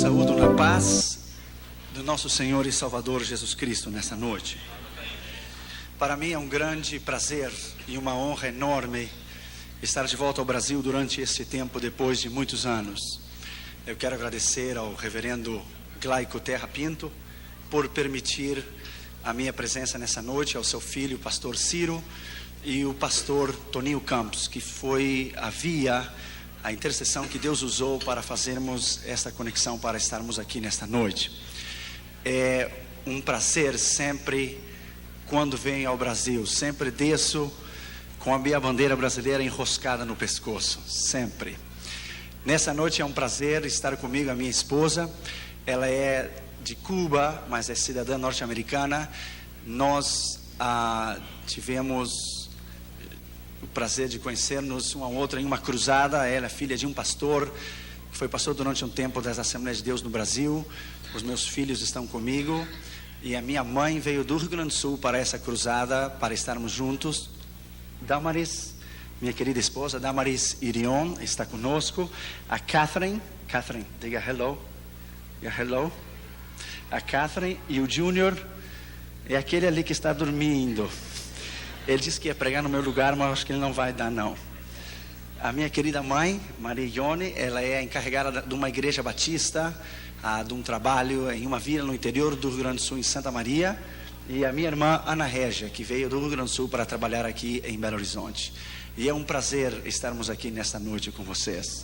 saúdo na paz do nosso Senhor e Salvador Jesus Cristo nessa noite. Para mim é um grande prazer e uma honra enorme estar de volta ao Brasil durante esse tempo, depois de muitos anos. Eu quero agradecer ao reverendo Glaico Terra Pinto por permitir a minha presença nessa noite, ao seu filho, o pastor Ciro, e o pastor Toninho Campos, que foi a intercessão que Deus usou para fazermos esta conexão, para estarmos aqui nesta noite. É um prazer sempre, quando venho ao Brasil, sempre desço com a minha bandeira brasileira enroscada no pescoço, sempre. Nessa noite é um prazer estar comigo, a minha esposa. Ela é de Cuba, mas é cidadã norte-americana. Nós tivemos o prazer de conhecermos uma outra em uma cruzada. Ela é filha de um pastor, que foi pastor durante um tempo das Assembleias de Deus no Brasil. Os meus filhos estão comigo, e a minha mãe veio do Rio Grande do Sul para essa cruzada, para estarmos juntos. Damaris, minha querida esposa, Damaris Irion, está conosco. A Catherine, diga hello. Diga hello. A Catherine e o Junior é aquele ali que está dormindo. Ele disse que ia pregar no meu lugar, mas acho que ele não vai dar, não. A minha querida mãe, Maria Ione, ela é encarregada de uma igreja batista, de um trabalho em uma vila no interior do Rio Grande do Sul, em Santa Maria. E a minha irmã, Ana Régia, que veio do Rio Grande do Sul para trabalhar aqui em Belo Horizonte. E é um prazer estarmos aqui nesta noite com vocês.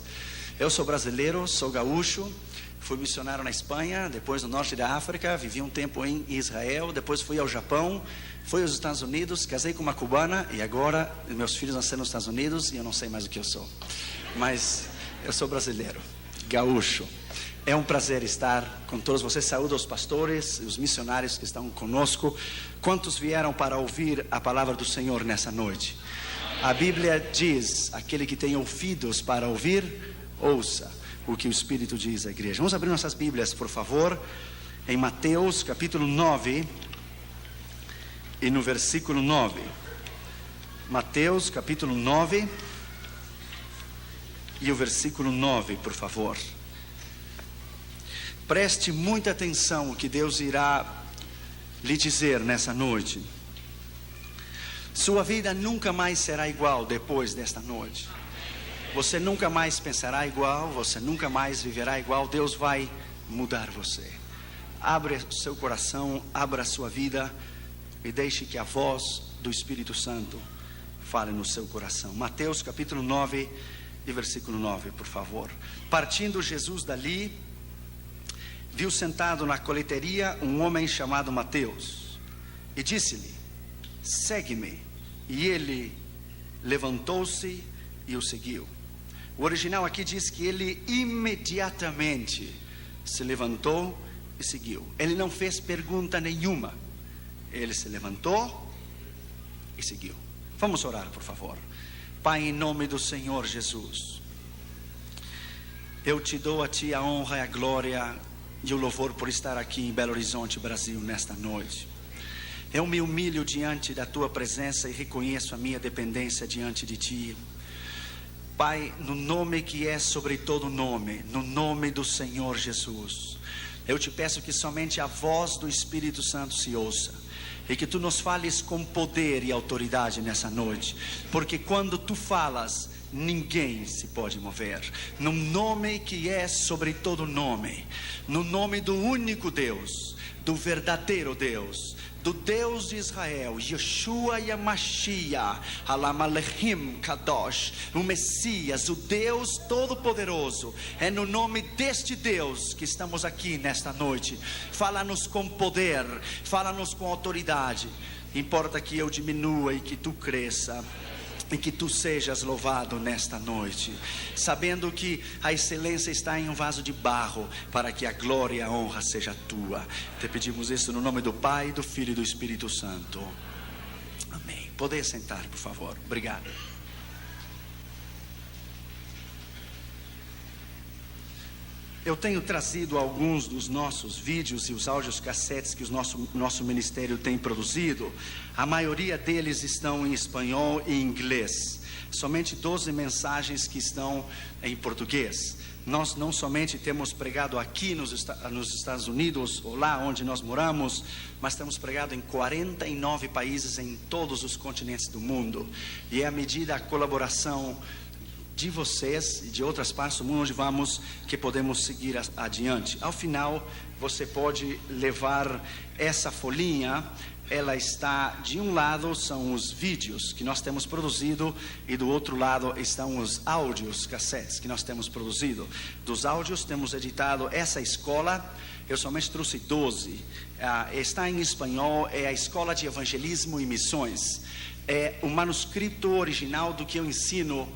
Eu sou brasileiro, sou gaúcho. Fui missionário na Espanha, depois no norte da África, vivi um tempo em Israel, depois fui ao Japão, fui aos Estados Unidos, casei com uma cubana e agora meus filhos nasceram nos Estados Unidos e eu não sei mais o que eu sou. Mas eu sou brasileiro, gaúcho. É um prazer estar com todos vocês. Saúdo aos pastores, os missionários que estão conosco. Quantos vieram para ouvir a palavra do Senhor nessa noite? A Bíblia diz: aquele que tem ouvidos para ouvir, ouça o que o Espírito diz à igreja. Vamos abrir nossas Bíblias, por favor, em Mateus capítulo 9 e no versículo 9. Mateus capítulo 9 e o versículo 9, por favor. Preste muita atenção o que Deus irá lhe dizer nessa noite. Sua vida nunca mais será igual depois desta noite. Você nunca mais pensará igual, você nunca mais viverá igual. Deus vai mudar você. Abra o seu coração, abra a sua vida e deixe que a voz do Espírito Santo fale no seu coração. Mateus capítulo 9 e versículo 9, por favor. Partindo Jesus dali, viu sentado na coleteria um homem chamado Mateus e disse-lhe: segue-me. E ele levantou-se e o seguiu. O original aqui diz que ele imediatamente se levantou e seguiu. Ele não fez pergunta nenhuma. Ele se levantou e seguiu. Vamos orar, por favor. Pai, em nome do Senhor Jesus, eu te dou a ti a honra e a glória e o louvor por estar aqui em Belo Horizonte, Brasil, nesta noite. Eu me humilho diante da tua presença e reconheço a minha dependência diante de ti. Pai, no nome que é sobre todo nome, no nome do Senhor Jesus, eu te peço que somente a voz do Espírito Santo se ouça, e que tu nos fales com poder e autoridade nessa noite, porque quando tu falas, ninguém se pode mover. No nome que é sobre todo nome, no nome do único Deus, do verdadeiro Deus, do Deus de Israel, Yeshua Yamashiach, Halamalechim Kadosh, o Messias, o Deus Todo-Poderoso. É no nome deste Deus que estamos aqui nesta noite. Fala-nos com poder, fala-nos com autoridade. Importa que eu diminua e que tu cresça, e que tu sejas louvado nesta noite, sabendo que a excelência está em um vaso de barro, para que a glória e a honra seja tua. Te pedimos isso no nome do Pai, do Filho e do Espírito Santo. Amém. Poder sentar, por favor. Obrigado. Eu tenho trazido alguns dos nossos vídeos e os áudios cassetes que o nosso ministério tem produzido. A maioria deles estão em espanhol e inglês. Somente 12 mensagens que estão em português. Nós não somente temos pregado aqui nos Estados Unidos, ou lá onde nós moramos, mas temos pregado em 49 países em todos os continentes do mundo. E é à medida a colaboração de vocês e de outras partes do mundo onde vamos, que podemos seguir adiante. Ao final, você pode levar essa folhinha. Ela está, de um lado são os vídeos que nós temos produzido, e do outro lado estão os áudios, cassetes que nós temos produzido. Dos áudios temos editado essa escola, eu somente trouxe 12, está em espanhol, é a Escola de Evangelismo e Missões. É o manuscrito original do que eu ensino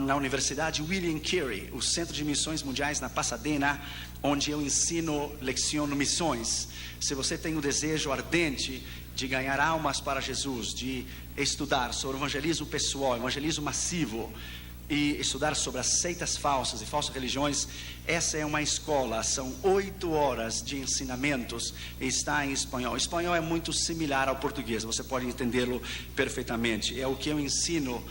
na Universidade William Carey, o Centro de Missões Mundiais na Pasadena, onde eu ensino, leciono missões. Se você tem o desejo ardente de ganhar almas para Jesus, de estudar sobre evangelismo pessoal, evangelismo massivo, e estudar sobre as seitas falsas e falsas religiões, essa é uma escola. São 8 horas de ensinamentos, e está em espanhol. O espanhol é muito similar ao português, você pode entendê-lo perfeitamente. É o que eu ensino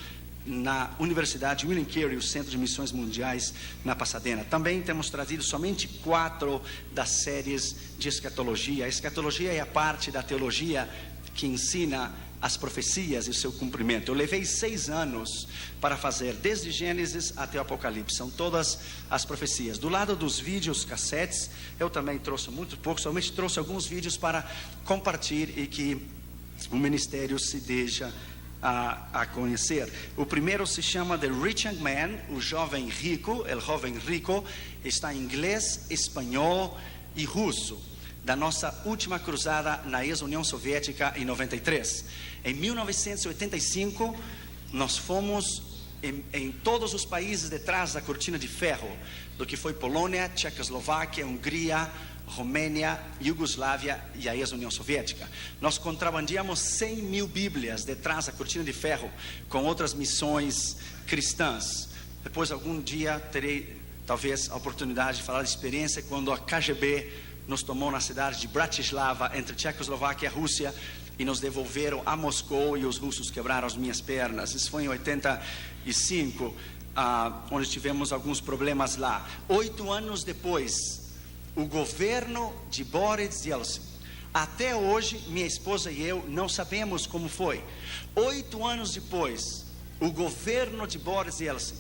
na Universidade William Carey, o Centro de Missões Mundiais na Pasadena. Também temos trazido somente 4 das séries de escatologia. A escatologia é a parte da teologia que ensina as profecias e o seu cumprimento. Eu levei 6 anos para fazer, desde Gênesis até o Apocalipse. São todas as profecias. Do lado dos vídeos, cassetes, eu também trouxe muito pouco, somente trouxe alguns vídeos para compartilhar e que o ministério se deixa a conhecer. O primeiro se chama The Rich Young Man, o jovem rico, el joven rico. Está em inglês, espanhol e russo, da nossa última cruzada na ex-União Soviética em 93. Em 1985, nós fomos em todos os países detrás da cortina de ferro, do que foi Polônia, Tchecoslováquia, Hungria, Romênia, Iugoslávia e a ex-União Soviética. Nós contrabandeamos 100 mil Bíblias detrás da cortina de ferro, com outras missões cristãs. Depois, algum dia, terei talvez a oportunidade de falar de experiência quando a KGB nos tomou na cidade de Bratislava, entre Tchecoslováquia e Rússia, e nos devolveram a Moscou, e os russos quebraram as minhas pernas. Isso foi em 85, onde tivemos alguns problemas lá. 8 anos depois, o governo de Boris Yeltsin, até hoje minha esposa e eu não sabemos como foi. 8 anos depois, o governo de Boris Yeltsin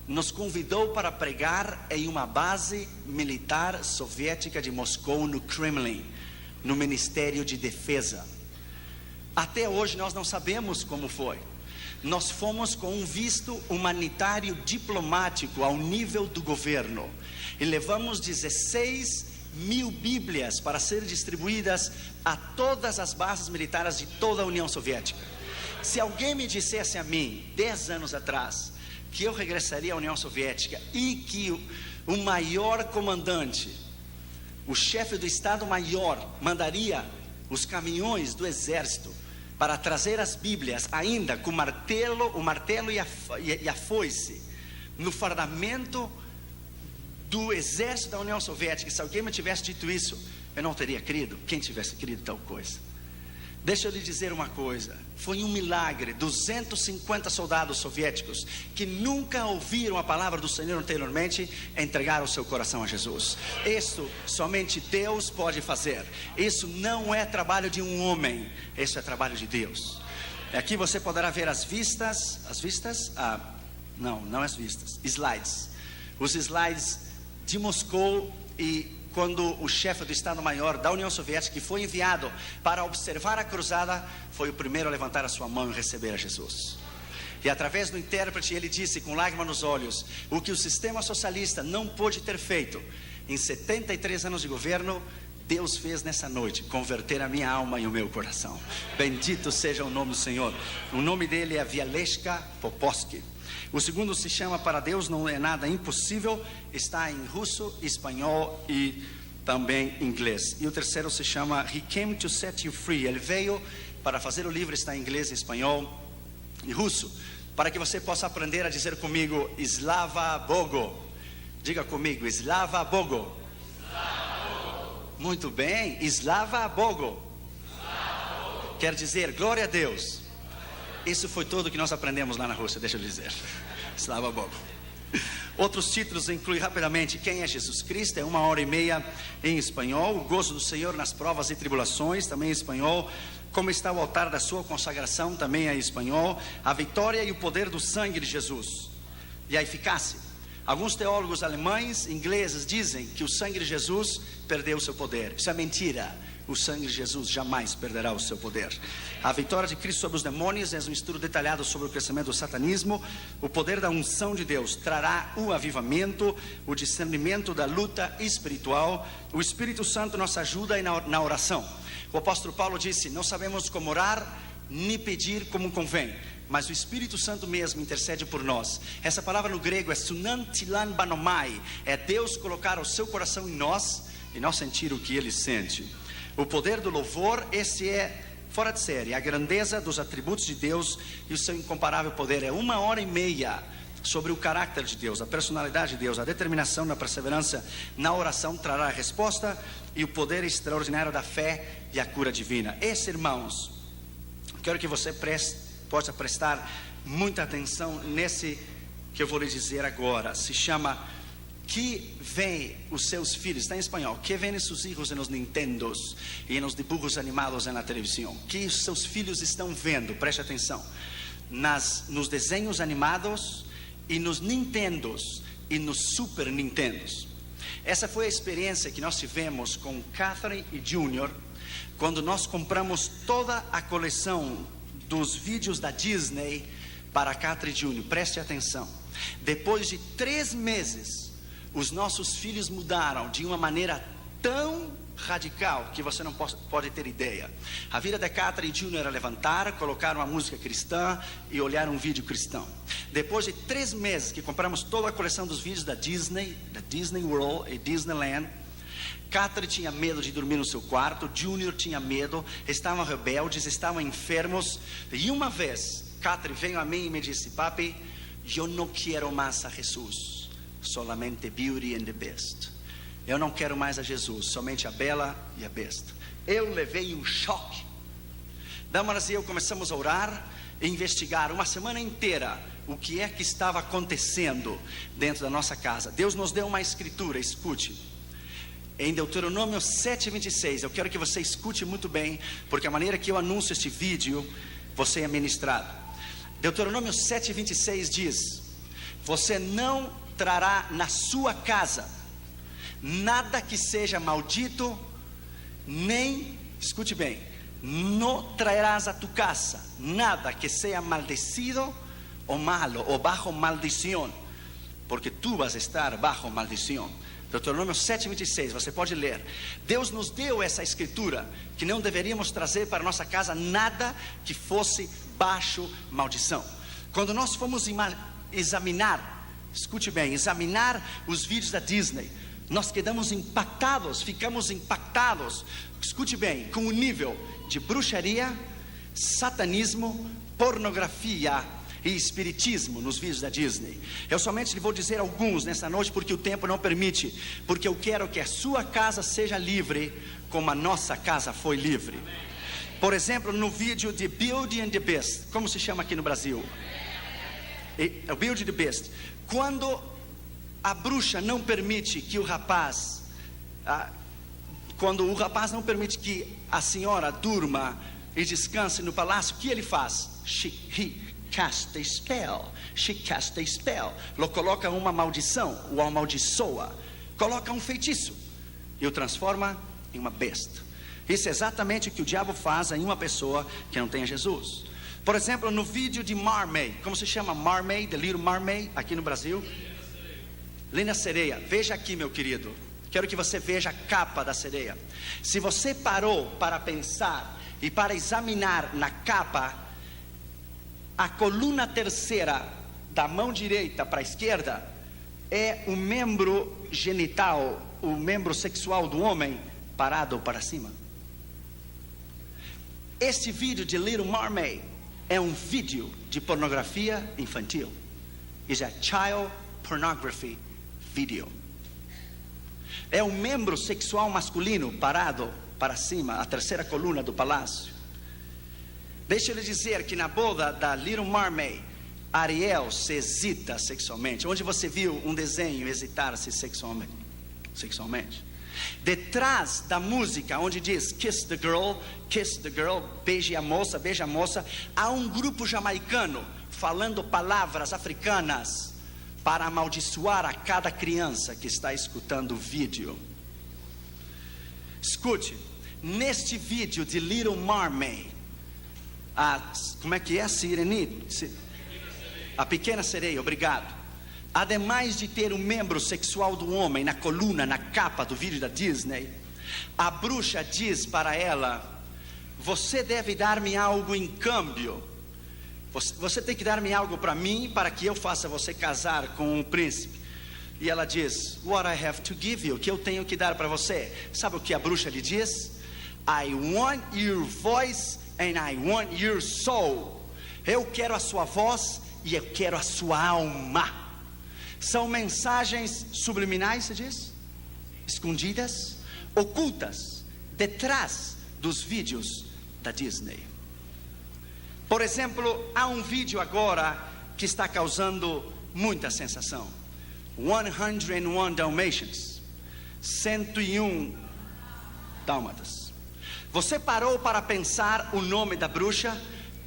nos convidou para pregar em uma base militar soviética de Moscou, no Kremlin, no Ministério de Defesa. Até hoje nós não sabemos como foi. Nós fomos com um visto humanitário diplomático ao nível do governo, e levamos 16 mil Bíblias para serem distribuídas a todas as bases militares de toda a União Soviética. Se alguém me dissesse a mim, 10 anos atrás, que eu regressaria à União Soviética e que o maior comandante, o chefe do Estado-Maior, mandaria os caminhões do exército para trazer as Bíblias, ainda com o martelo e a foice, no fardamento do exército da União Soviética, se alguém me tivesse dito isso, eu não teria crido. Quem tivesse crido tal coisa? Deixa eu lhe dizer uma coisa, foi um milagre. 250 soldados soviéticos que nunca ouviram a palavra do Senhor anteriormente entregaram o seu coração a Jesus. Isso somente Deus pode fazer. Isso não é trabalho de um homem, isso é trabalho de Deus. Aqui você poderá ver as vistas, não as vistas, slides. Os slides de Moscou, e quando o chefe do Estado-Maior da União Soviética, que foi enviado para observar a cruzada, foi o primeiro a levantar a sua mão e receber a Jesus. E através do intérprete ele disse com lágrimas nos olhos, o que o sistema socialista não pôde ter feito em 73 anos de governo, Deus fez nessa noite, converter a minha alma e o meu coração. Bendito seja o nome do Senhor. O nome dele é Vialeshka Popovsky. O segundo se chama Para Deus Não É Nada Impossível, está em russo, espanhol e também inglês. E o terceiro se chama He Came to Set You Free. Ele veio para fazer o livro, está em inglês, espanhol e russo, para que você possa aprender a dizer comigo Slava Bogo. Diga comigo, Slava Bogo. Muito bem, Slava Bogo. Quer dizer, glória a Deus. Isso foi tudo que nós aprendemos lá na Rússia, deixa eu dizer. Slava Bogo. Outros títulos incluem rapidamente: Quem é Jesus Cristo? É 1h30 em espanhol. O gozo do Senhor nas provas e tribulações, também em espanhol. Como está o altar da sua consagração, também em espanhol. A vitória e o poder do sangue de Jesus e a eficácia. Alguns teólogos alemães, ingleses, dizem que o sangue de Jesus perdeu o seu poder. Isso é mentira. O sangue de Jesus jamais perderá o seu poder. A vitória de Cristo sobre os demônios é um estudo detalhado sobre o crescimento do satanismo. O poder da unção de Deus trará o avivamento, o discernimento da luta espiritual. O Espírito Santo nos ajuda na oração. O apóstolo Paulo disse: não sabemos como orar, nem pedir como convém, mas o Espírito Santo mesmo intercede por nós. Essa palavra no grego é sunantilan banomai. É Deus colocar o seu coração em nós e nós sentir o que Ele sente. O poder do louvor, esse é fora de série. A grandeza dos atributos de Deus e o seu incomparável poder. É 1h30 sobre o caráter de Deus, a personalidade de Deus. A determinação na perseverança na oração trará a resposta e o poder extraordinário da fé e a cura divina. Esse, irmãos, quero que você possa prestar muita atenção nesse que eu vou lhe dizer agora. Se chama: que vem os seus filhos, está em espanhol, que vem seus filhos nos Nintendos e nos dibujos animados na televisão. Que os seus filhos estão vendo, preste atenção, nos desenhos animados e nos Nintendos e nos Super Nintendos. Essa foi a experiência que nós tivemos com Catherine e Junior, quando nós compramos toda a coleção dos vídeos da Disney para Catherine e Junior. Preste atenção. Depois de 3 meses, os nossos filhos mudaram de uma maneira tão radical que você não pode ter ideia. A vida da Catherine e Junior era levantar, colocar uma música cristã e olhar um vídeo cristão. Depois de 3 meses que compramos toda a coleção dos vídeos da Disney World e Disneyland, Catherine tinha medo de dormir no seu quarto, Junior tinha medo, estavam rebeldes, estavam enfermos. E uma vez, Catherine veio a mim e me disse: papi, eu não quero mais a Jesus, solamente Beauty and the Beast. Eu não quero mais a Jesus, somente a Bela e a Besta. Eu levei um choque. Damaras e eu começamos a orar e investigar uma semana inteira o que é que estava acontecendo dentro da nossa casa. Deus nos deu uma escritura, escute. Em Deuteronômio 7:26, eu quero que você escute muito bem, porque a maneira que eu anuncio este vídeo, você é ministrado. Deuteronômio 7:26 diz: você não trará na sua casa nada que seja maldito, nem, escute bem, não traerás a tu casa nada que seja maldecido ou malo, ou bajo maldição, porque tu vas a estar bajo maldição. Deuteronômio 7:26, você pode ler. Deus nos deu essa escritura, que não deveríamos trazer para nossa casa nada que fosse baixo maldição. Quando nós fomos examinar, escute bem, examinar os vídeos da Disney, nós ficamos impactados, escute bem, com o nível de bruxaria, satanismo, pornografia e espiritismo nos vídeos da Disney. Eu somente lhe vou dizer alguns nessa noite, porque o tempo não permite, porque eu quero que a sua casa seja livre, como a nossa casa foi livre. Por exemplo, no vídeo de Beauty and the Beast, como se chama aqui no Brasil? O Beauty and the Beast. Quando a bruxa não permite que o rapaz, quando o rapaz não permite que a senhora durma e descanse no palácio, o que ele faz? He cast a spell. She cast a spell. Lo coloca uma maldição, o amaldiçoa, coloca um feitiço e o transforma em uma besta. Isso é exatamente o que o diabo faz em uma pessoa que não tem Jesus. Por exemplo, no vídeo de Mermaid, como se chama? Mermaid, The Little Mermaid, aqui no Brasil. Linda Sereia. Veja aqui, meu querido, quero que você veja a capa da sereia. Se você parou para pensar e para examinar na capa, a coluna terceira da mão direita para a esquerda é o membro genital, o membro sexual do homem parado para cima. Este vídeo de Little Mermaid é um vídeo de pornografia infantil. It's a child pornography video. É um membro sexual masculino parado para cima, a terceira coluna do palácio. Deixa eu lhe dizer que na boda da Little Mermaid, Ariel se excita sexualmente. Onde você viu um desenho excitar-se sexualmente? Detrás da música onde diz kiss the girl, beije a moça, há um grupo jamaicano falando palavras africanas para amaldiçoar a cada criança que está escutando o vídeo. Escute, neste vídeo de Little Mermaid, como é que é? A pequena sereia, obrigado. Ademais de ter um membro sexual do homem na coluna, na capa do vídeo da Disney, a bruxa diz para ela: você deve dar-me algo em câmbio. Você tem que dar-me algo para mim, para que eu faça você casar com um príncipe. E ela diz: what I have to give you, o que eu tenho que dar para você? Sabe o que a bruxa lhe diz? I want your voice and I want your soul. Eu quero a sua voz e eu quero a sua alma. São mensagens subliminais, se diz? Escondidas, ocultas, detrás dos vídeos da Disney. Por exemplo, há um vídeo agora que está causando muita sensação. 101 Dalmatians, 101 Dálmatas. Você parou para pensar o nome da bruxa?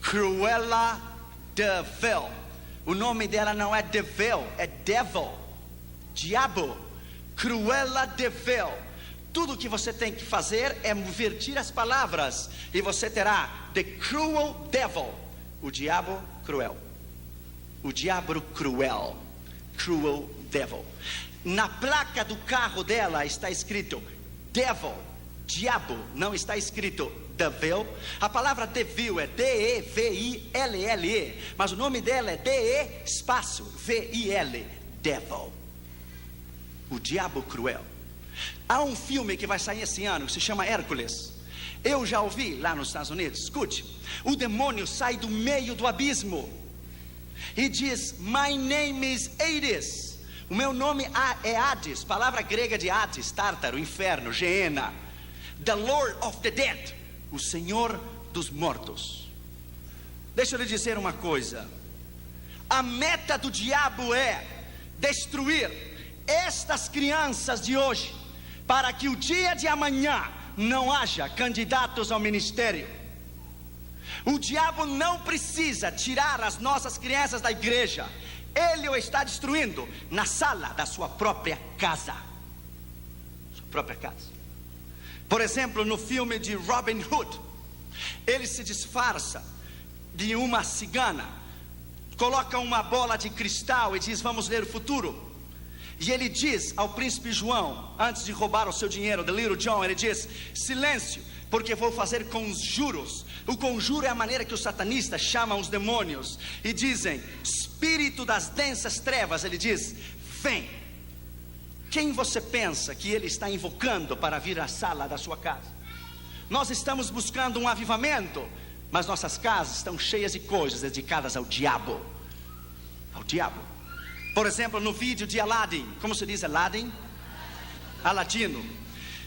Cruella de Vil. O nome dela não é de Vil, é Devil, diabo. Cruella de Vil. Tudo que você tem que fazer é invertir as palavras e você terá The Cruel Devil, o diabo cruel. O diabo cruel, Cruel Devil. Na placa do carro dela está escrito Devil, diabo, não está escrito Devil. A palavra devil é D-E-V-I-L-L-E, mas o nome dela é D-E espaço V-I-L, Devil, o diabo cruel. Há um filme que vai sair esse ano que se chama Hércules. Eu já ouvi lá nos Estados Unidos. Escute, o demônio sai do meio do abismo e diz: my name is Hades. O meu nome é Hades, palavra grega de Hades, Tártaro, inferno, Geena. The Lord of the Dead, o Senhor dos mortos. Deixa eu lhe dizer uma coisa: a meta do diabo é destruir estas crianças de hoje, para que o dia de amanhã não haja candidatos ao ministério. O diabo não precisa tirar as nossas crianças da igreja. Ele o está destruindo na sala da sua própria casa. Sua própria casa. Por exemplo, no filme de Robin Hood, ele se disfarça de uma cigana, coloca uma bola de cristal e diz: vamos ler o futuro. E ele diz ao príncipe João, antes de roubar o seu dinheiro, the little John, ele diz: silêncio, porque vou fazer conjuros. O conjuro é a maneira que os satanistas chamam os demônios e dizem: espírito das densas trevas, ele diz: vem. Quem você pensa que ele está invocando para vir à sala da sua casa? Nós estamos buscando um avivamento, mas nossas casas estão cheias de coisas dedicadas ao diabo. Ao diabo. Por exemplo, no vídeo de Aladdin, como se diz Aladdin? Aladino.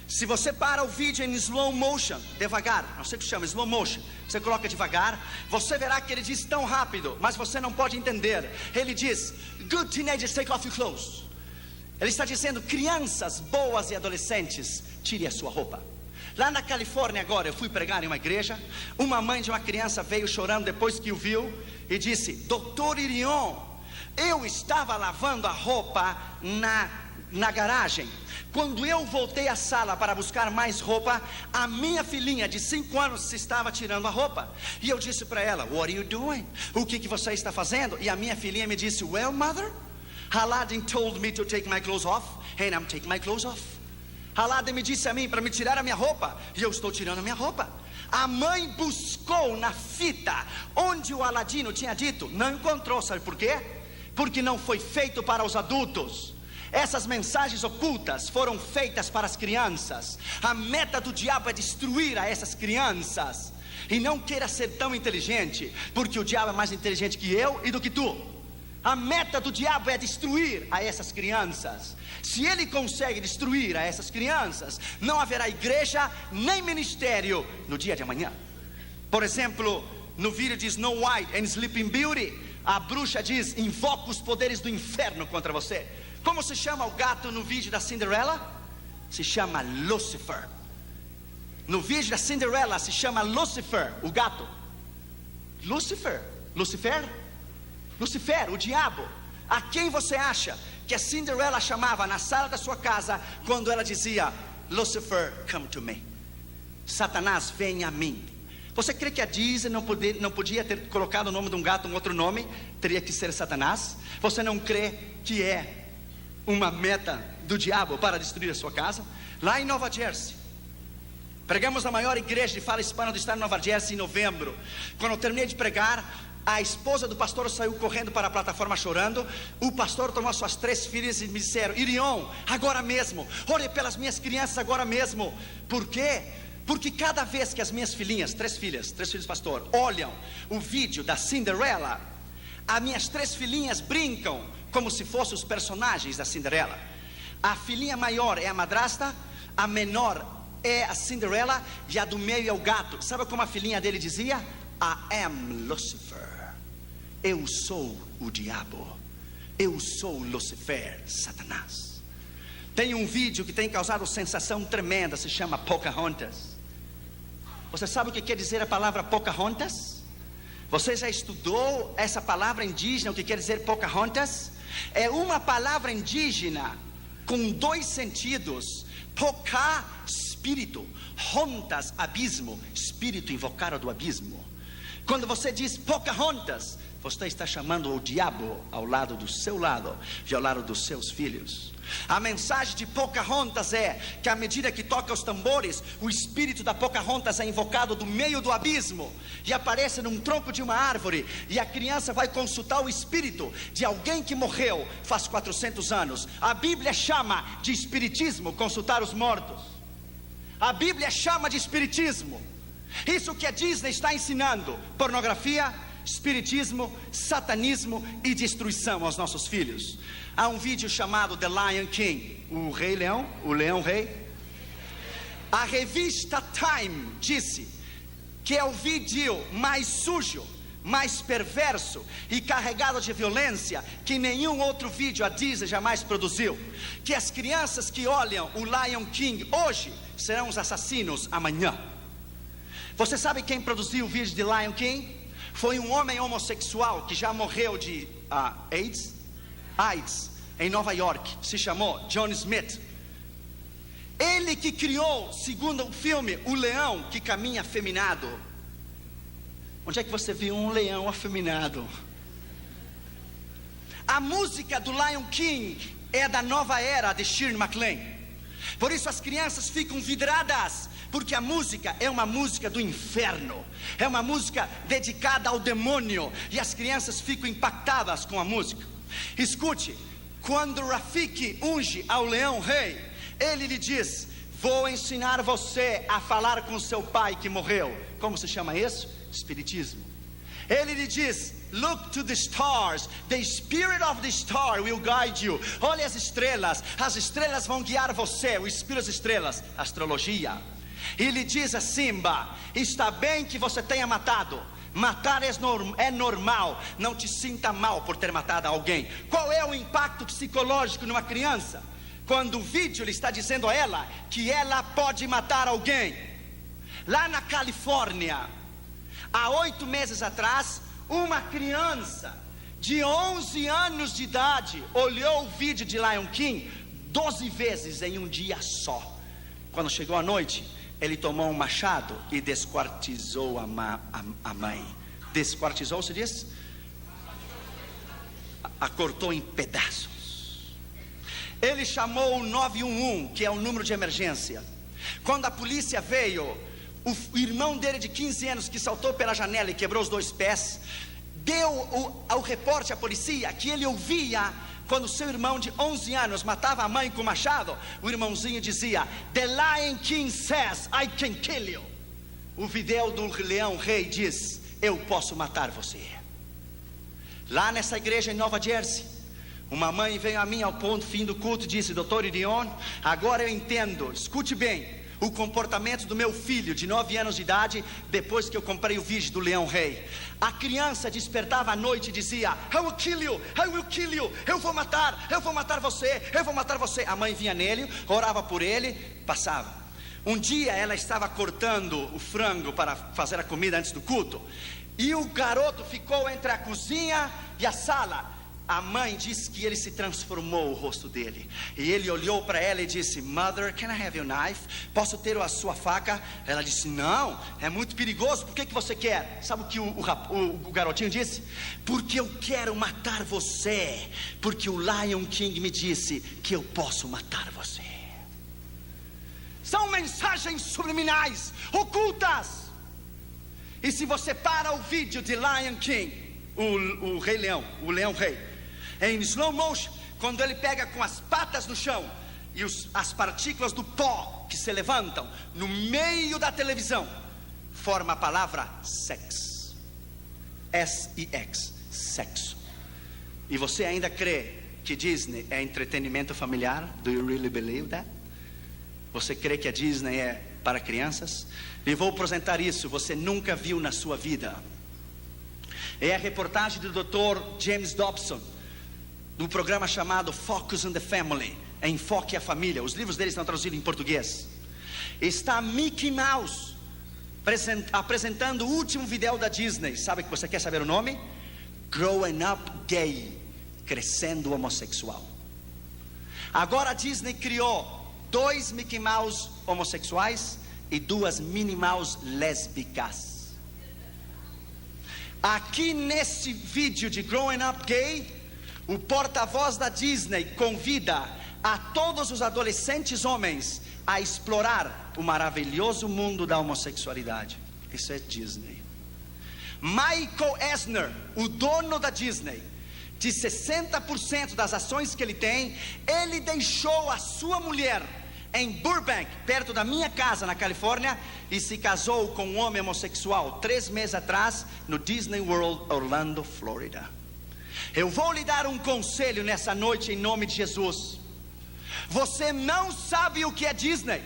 Se você para o vídeo em slow motion, devagar, não sei o que chama, slow motion, você coloca devagar, você verá que ele diz tão rápido, mas você não pode entender. Ele diz: good teenagers, take off your clothes. Ele está dizendo: crianças boas e adolescentes, tire a sua roupa. Lá na Califórnia agora, eu fui pregar em uma igreja. Uma mãe de uma criança veio chorando depois que o viu e disse: Dr. Irion, eu estava lavando a roupa na garagem. Quando eu voltei à sala para buscar mais roupa, a minha filhinha de 5 anos estava tirando a roupa. E eu disse para ela: what are you doing? O que você está fazendo? E a minha filhinha me disse: well, mother, Aladdin told me to take my clothes off, and I'm taking my clothes off. Aladdin me disse a mim para me tirar a minha roupa, e eu estou tirando a minha roupa. A mãe buscou na fita onde o Aladino tinha dito, não encontrou. Sabe por quê? Porque não foi feito para os adultos. Essas mensagens ocultas foram feitas para as crianças. A meta do diabo é destruir a essas crianças. E não queira ser tão inteligente, porque o diabo é mais inteligente que eu e do que tu. A meta do diabo é destruir a essas crianças. Se ele consegue destruir a essas crianças, não haverá igreja nem ministério no dia de amanhã. Por exemplo, no vídeo de Snow White and Sleeping Beauty, a bruxa diz: invoca os poderes do inferno contra você. Como se chama o gato no vídeo da Cinderela? Se chama Lucifer. No vídeo da Cinderela se chama Lucifer, o gato. Lucifer, o diabo. A quem você acha que a Cinderela chamava na sala da sua casa quando ela dizia: Lucifer, come to me? Satanás, vem a mim. Você crê que a Disney não podia ter colocado o nome de um gato um outro nome? Teria que ser Satanás? Você não crê que é uma meta do diabo para destruir a sua casa? Lá em Nova Jersey, pregamos na maior igreja de fala hispana do estado de Nova Jersey em novembro. Quando eu terminei de pregar, a esposa do pastor saiu correndo para a plataforma chorando. O pastor tomou suas 3 filhas e me disseram: Irion, agora mesmo, ore pelas minhas crianças agora mesmo. Por quê? Porque cada vez que as minhas filhinhas, 3 filhos pastor, olham o vídeo da Cinderela, as minhas 3 filhinhas brincam como se fossem os personagens da Cinderela. A filhinha maior é a madrasta, a menor é a Cinderela e a do meio é o gato. Sabe como a filhinha dele dizia? I am Lucifer. Eu sou o diabo. Eu sou Lucifer, Satanás. Tem um vídeo que tem causado sensação tremenda, se chama Pocahontas. Você sabe o que quer dizer a palavra Pocahontas? Você já estudou essa palavra indígena, o que quer dizer Pocahontas? É uma palavra indígena com 2 sentidos. Poca, espírito. Hontas, abismo. Espírito invocado do abismo. Quando você diz Pocahontas, você está chamando o diabo ao lado do seu lado e ao lado dos seus filhos. A mensagem de Pocahontas é que à medida que toca os tambores, o espírito da Pocahontas é invocado do meio do abismo e aparece num tronco de uma árvore, e a criança vai consultar o espírito de alguém que morreu faz 400 anos. A Bíblia chama de espiritismo consultar os mortos. A Bíblia chama de espiritismo. Isso que a Disney está ensinando: pornografia, espiritismo, satanismo e destruição aos nossos filhos. Há um vídeo chamado The Lion King, o Rei Leão, o Leão Rei. A revista Time disse que é o vídeo mais sujo, mais perverso e carregado de violência que nenhum outro vídeo a Disney jamais produziu. Que as crianças que olham o Lion King hoje serão os assassinos amanhã. Você sabe quem produziu o vídeo de Lion King? Foi um homem homossexual que já morreu de AIDS em Nova York. Se chamou John Smith. Ele que criou, segundo o filme, o leão que caminha afeminado. Onde é que você viu um leão afeminado? A música do Lion King é da nova era de Shirley MacLaine. Por isso as crianças ficam vidradas, porque a música é uma música do inferno, é uma música dedicada ao demônio, e as crianças ficam impactadas com a música. Escute, quando Rafiki unge ao leão rei, ele lhe diz: vou ensinar você a falar com seu pai que morreu. Como se chama isso? Espiritismo. Ele lhe diz: look to the stars, the spirit of the star will guide you. Olhe as estrelas vão guiar você. O espírito das estrelas, astrologia. E lhe diz a Simba: está bem que você tenha matado. Matar é normal. Não te sinta mal por ter matado alguém. Qual é o impacto psicológico numa criança quando o vídeo lhe está dizendo a ela que ela pode matar alguém? Lá na Califórnia, há 8 meses atrás, uma criança de 11 anos de idade olhou o vídeo de Lion King 12 vezes em um dia só. Quando chegou a noite, ele tomou um machado e desquartizou a mãe. Desquartizou, se diz? A cortou em pedaços. Ele chamou o 911, que é o número de emergência. Quando a polícia veio, o irmão dele de 15 anos, que saltou pela janela e quebrou os 2 pés, deu ao repórter, à polícia, que ele ouvia quando seu irmão de 11 anos matava a mãe com machado. O irmãozinho dizia: The Lion King says I can kill you. O vídeo do leão rei diz: eu posso matar você. Lá nessa igreja em Nova Jersey, uma mãe veio a mim ao fim do culto e disse: Dr. Irion, agora eu entendo, escute bem, o comportamento do meu filho de 9 anos de idade, depois que eu comprei o vídeo do Leão Rei. A criança despertava à noite e dizia: I will kill you, I will kill you. Eu vou matar você, eu vou matar você. A mãe vinha nele, orava por ele, passava. Um dia ela estava cortando o frango para fazer a comida antes do culto, e o garoto ficou entre a cozinha e a sala. A mãe disse que ele se transformou o rosto dele, e ele olhou para ela e disse: Mother, can I have your knife? Posso ter a sua faca? Ela disse: não, é muito perigoso. Por que você quer? Sabe o que o garotinho disse? Porque eu quero matar você, porque o Lion King me disse que eu posso matar você. São mensagens subliminais, ocultas. E se você para o vídeo de Lion King, o Rei Leão, o Leão Rei, em slow motion, quando ele pega com as patas no chão e as partículas do pó que se levantam no meio da televisão, forma a palavra sex, S-I-X, sexo. E você ainda crê que Disney é entretenimento familiar? Do you really believe that? Você crê que a Disney é para crianças? E vou apresentar isso, você nunca viu na sua vida. É a reportagem do Dr. James Dobson, do programa chamado Focus on the Family, Enfoque a Família. Os livros dele estão traduzidos em português. Está Mickey Mouse apresentando o último vídeo da Disney. Sabe que você quer saber o nome? Growing Up Gay, Crescendo Homossexual. Agora a Disney criou 2 Mickey Mouse homossexuais e 2 Minnie Mouse lésbicas. Aqui nesse vídeo de Growing Up Gay, o porta-voz da Disney convida a todos os adolescentes homens a explorar o maravilhoso mundo da homossexualidade. Isso é Disney. Michael Eisner, o dono da Disney, de 60% das ações que ele tem, ele deixou a sua mulher em Burbank, perto da minha casa na Califórnia, e se casou com um homem homossexual 3 meses atrás no Disney World, Orlando, Flórida. Eu vou lhe dar um conselho nessa noite em nome de Jesus. Você não sabe o que é Disney.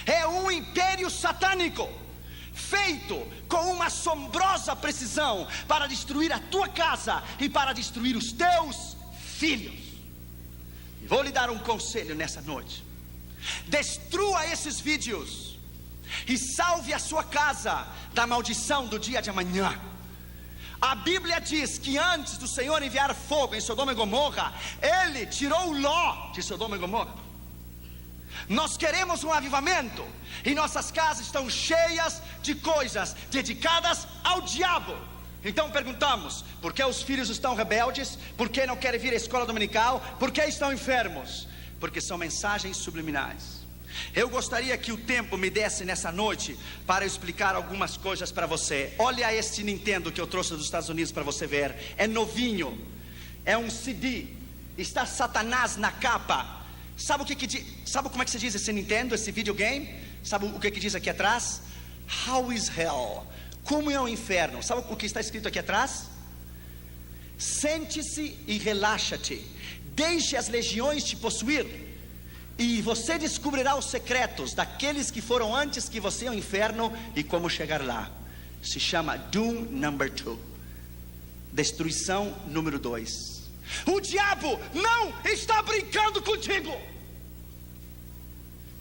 É um império satânico, feito com uma assombrosa precisão para destruir a tua casa e para destruir os teus filhos. Vou lhe dar um conselho nessa noite. Destrua esses vídeos e salve a sua casa da maldição do dia de amanhã. A Bíblia diz que antes do Senhor enviar fogo em Sodoma e Gomorra, Ele tirou Ló de Sodoma e Gomorra. Nós queremos um avivamento, e nossas casas estão cheias de coisas dedicadas ao diabo. Então perguntamos: por que os filhos estão rebeldes? Por que não querem vir à escola dominical? Por que estão enfermos? Porque são mensagens subliminais. Eu gostaria que o tempo me desse nessa noite para explicar algumas coisas para você. Olha este Nintendo que eu trouxe dos Estados Unidos para você ver. É novinho, é um CD, está Satanás na capa. Sabe como é que se diz esse Nintendo, esse videogame? Sabe o que diz aqui atrás? How is hell? Como é o inferno? Sabe o que está escrito aqui atrás? Sente-se e relaxa-te, deixe as legiões te possuir, e você descobrirá os secretos daqueles que foram antes que você ao inferno e como chegar lá. Se chama Doom Number 2, destruição número 2. O diabo não está brincando contigo.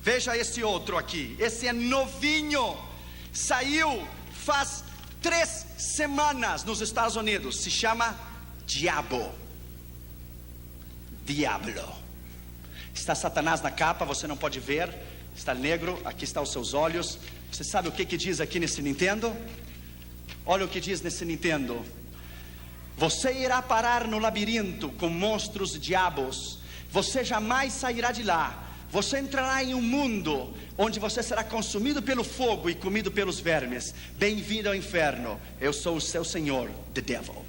Veja esse outro aqui. Esse é novinho, saiu faz 3 semanas nos Estados Unidos. Se chama Diablo. Está Satanás na capa, você não pode ver. Está negro, aqui estão os seus olhos. Você sabe o que diz aqui nesse Nintendo? Olha o que diz nesse Nintendo: você irá parar no labirinto com monstros e diabos. Você jamais sairá de lá. Você entrará em um mundo onde você será consumido pelo fogo e comido pelos vermes. Bem-vindo ao inferno. Eu sou o seu senhor, the devil.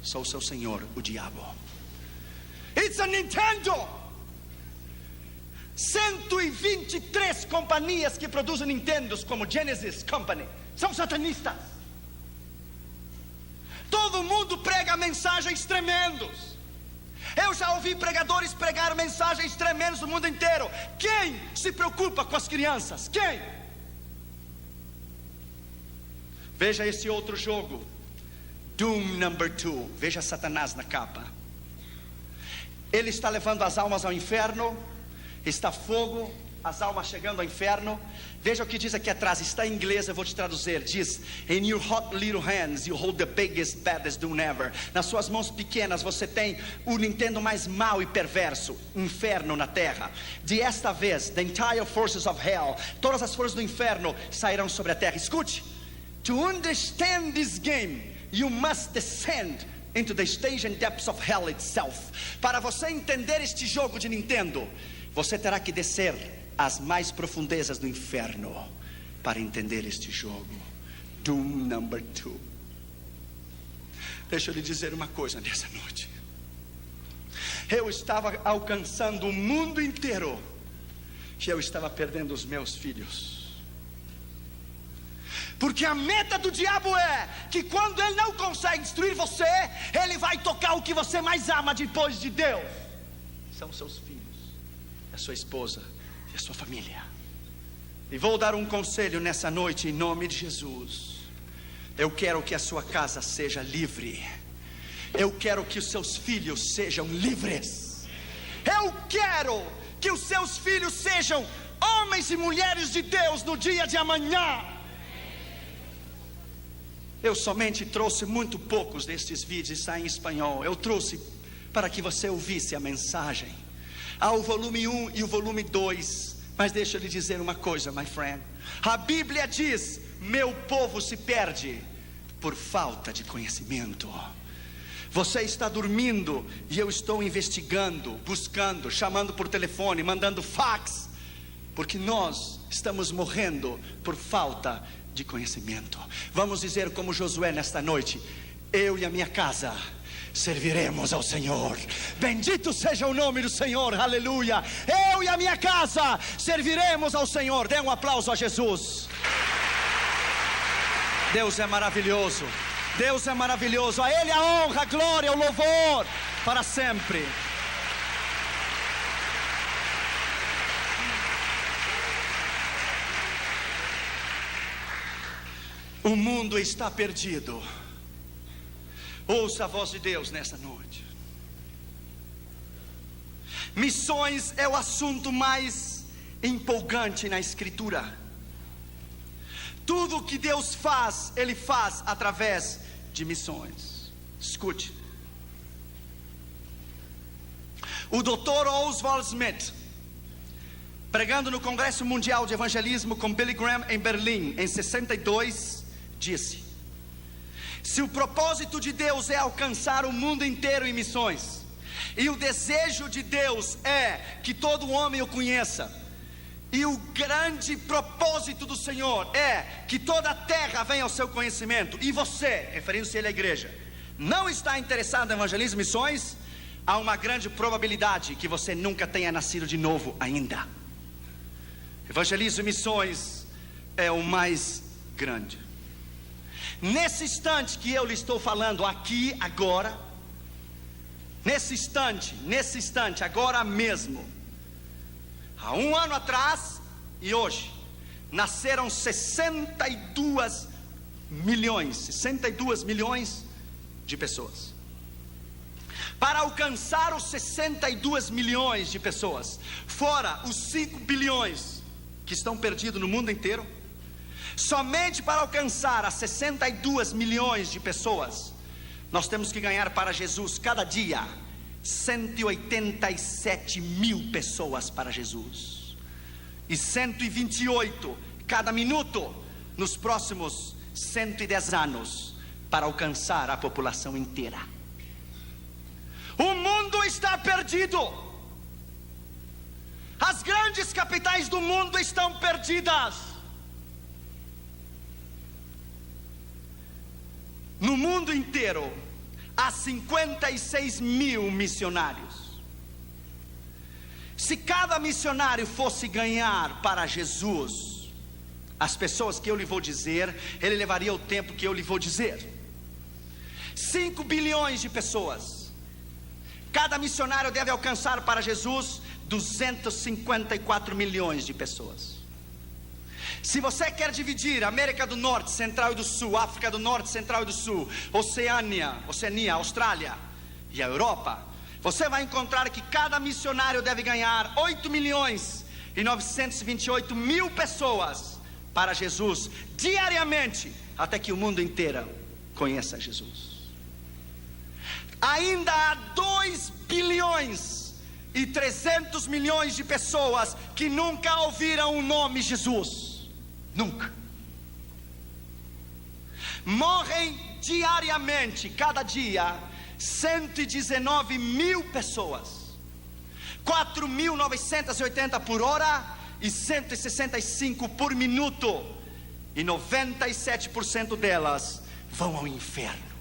Sou o seu senhor, o diabo. It's a Nintendo. 123 companhias que produzem Nintendos, como Genesis Company, são satanistas. Todo mundo prega mensagens tremendos. Eu já ouvi pregadores pregar mensagens tremendas no mundo inteiro. Quem se preocupa com as crianças? Quem? Veja esse outro jogo, Doom Number 2. Veja Satanás na capa. Ele está levando as almas ao inferno. Está fogo, as almas chegando ao inferno. Veja o que diz aqui atrás, está em inglês, eu vou te traduzir. Diz: In your hot little hands you hold the biggest, baddest doom ever. Nas suas mãos pequenas você tem o Nintendo mais mau e perverso, inferno na terra. De esta vez, the entire forces of hell, todas as forças do inferno sairão sobre a terra. Escute: To understand this game, you must descend into the stage and depths of hell itself. Para você entender este jogo de Nintendo, você terá que descer às mais profundezas do inferno para entender este jogo. Doom Number 2. Deixa eu lhe dizer uma coisa nessa noite. Eu estava alcançando o mundo inteiro e eu estava perdendo os meus filhos. Porque a meta do diabo é que quando ele não consegue destruir você, ele vai tocar o que você mais ama depois de Deus. São seus filhos, a sua esposa e a sua família. E vou dar um conselho nessa noite em nome de Jesus. Eu quero que a sua casa seja livre. Eu quero que os seus filhos sejam livres. Eu quero que os seus filhos sejam homens e mulheres de Deus no dia de amanhã. Eu somente trouxe muito poucos destes vídeos, está em espanhol. Eu trouxe para que você ouvisse a mensagem. Há o volume 1 e o volume 2. Mas deixa eu lhe dizer uma coisa, my friend. A Bíblia diz: meu povo se perde por falta de conhecimento. Você está dormindo e eu estou investigando, buscando, chamando por telefone, mandando fax, porque nós estamos morrendo por falta de conhecimento. Vamos dizer como Josué nesta noite: eu e a minha casa serviremos ao Senhor. Bendito seja o nome do Senhor, aleluia. Eu e a minha casa serviremos ao Senhor. Dê um aplauso a Jesus. Deus é maravilhoso. Deus é maravilhoso. A Ele a honra, a glória, o louvor para sempre. O mundo está perdido. Ouça a voz de Deus nessa noite. Missões é o assunto mais empolgante na Escritura. Tudo que Deus faz, Ele faz através de missões. Escute. O Dr. Oswald Smith, pregando no Congresso Mundial de Evangelismo com Billy Graham em Berlim em 62, disse: se o propósito de Deus é alcançar o mundo inteiro em missões, e o desejo de Deus é que todo homem o conheça, e o grande propósito do Senhor é que toda a terra venha ao seu conhecimento, e você, referindo-se à igreja, não está interessado em evangelismo e missões, há uma grande probabilidade que você nunca tenha nascido de novo ainda. Evangelismo e missões é o mais grande. Nesse instante que eu lhe estou falando aqui, agora, nesse instante, agora mesmo, há um ano atrás e hoje, nasceram 62 milhões de pessoas. Para alcançar os 62 milhões de pessoas, fora os 5 bilhões que estão perdidos no mundo inteiro, somente para alcançar as 62 milhões de pessoas, nós temos que ganhar para Jesus cada dia 187 mil pessoas para Jesus, e 128 cada minuto nos próximos 110 anos, para alcançar a população inteira. O mundo está perdido. As grandes capitais do mundo estão perdidas. No mundo inteiro há 56 mil missionários. Se cada missionário fosse ganhar para Jesus as pessoas que eu lhe vou dizer, ele levaria o tempo que eu lhe vou dizer. 5 bilhões de pessoas, Cada missionário deve alcançar para Jesus 254 milhões de pessoas. Se você quer dividir América do Norte, Central e do Sul, África do Norte, Central e do Sul, Oceania, Austrália e a Europa, você vai encontrar que cada missionário deve ganhar 8 milhões e 928 mil pessoas para Jesus diariamente, até que o mundo inteiro conheça Jesus. Ainda há 2 bilhões e 300 milhões de pessoas que nunca ouviram o nome Jesus. Nunca. Morrem diariamente, cada dia, 119 mil pessoas, 4.980 por hora e 165 por minuto, e 97% delas vão ao inferno.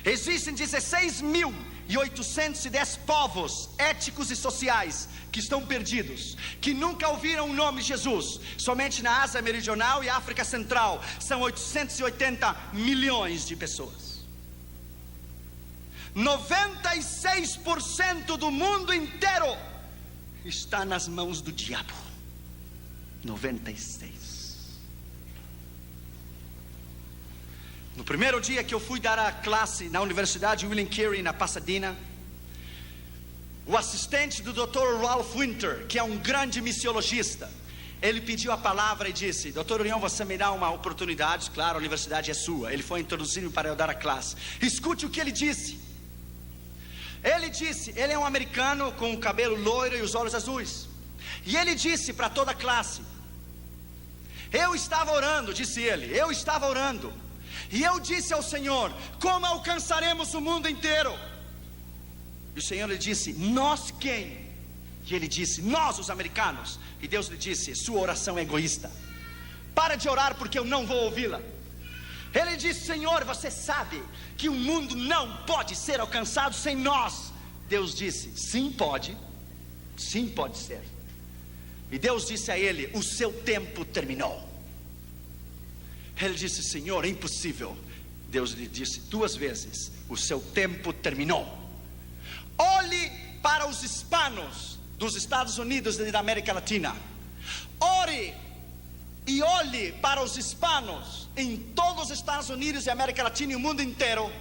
Existem 16.810 povos étnicos e sociais que estão perdidos, que nunca ouviram o nome de Jesus. Somente na Ásia Meridional e África Central são 880 milhões de pessoas. 96% do mundo inteiro está nas mãos do diabo. 96%. No primeiro dia que eu fui dar a classe na Universidade William Carey, na Pasadena, o assistente do Dr. Ralph Winter, que é um grande missiologista, ele pediu a palavra e disse: Dr. Orion, você me dá uma oportunidade? Claro, a universidade é sua. Ele foi introduzido para eu dar a classe. Escute o que ele disse. Ele disse, ele é um americano com o cabelo loiro e os olhos azuis, e ele disse para toda a classe: eu estava orando, disse ele, eu estava orando, e eu disse ao Senhor: como alcançaremos o mundo inteiro? E o Senhor lhe disse: nós quem? E ele disse: nós, os americanos. E Deus lhe disse: sua oração é egoísta, para de orar porque eu não vou ouvi-la. Ele disse: Senhor, você sabe que o mundo não pode ser alcançado sem nós. Deus disse: sim pode ser. E Deus disse a ele: o seu tempo terminou. Ele disse: Senhor, é impossível. Deus lhe disse 2 vezes: o seu tempo terminou. Olhe para os hispanos dos Estados Unidos e da América Latina. Ore e olhe para os hispanos em todos os Estados Unidos e América Latina e o mundo inteiro,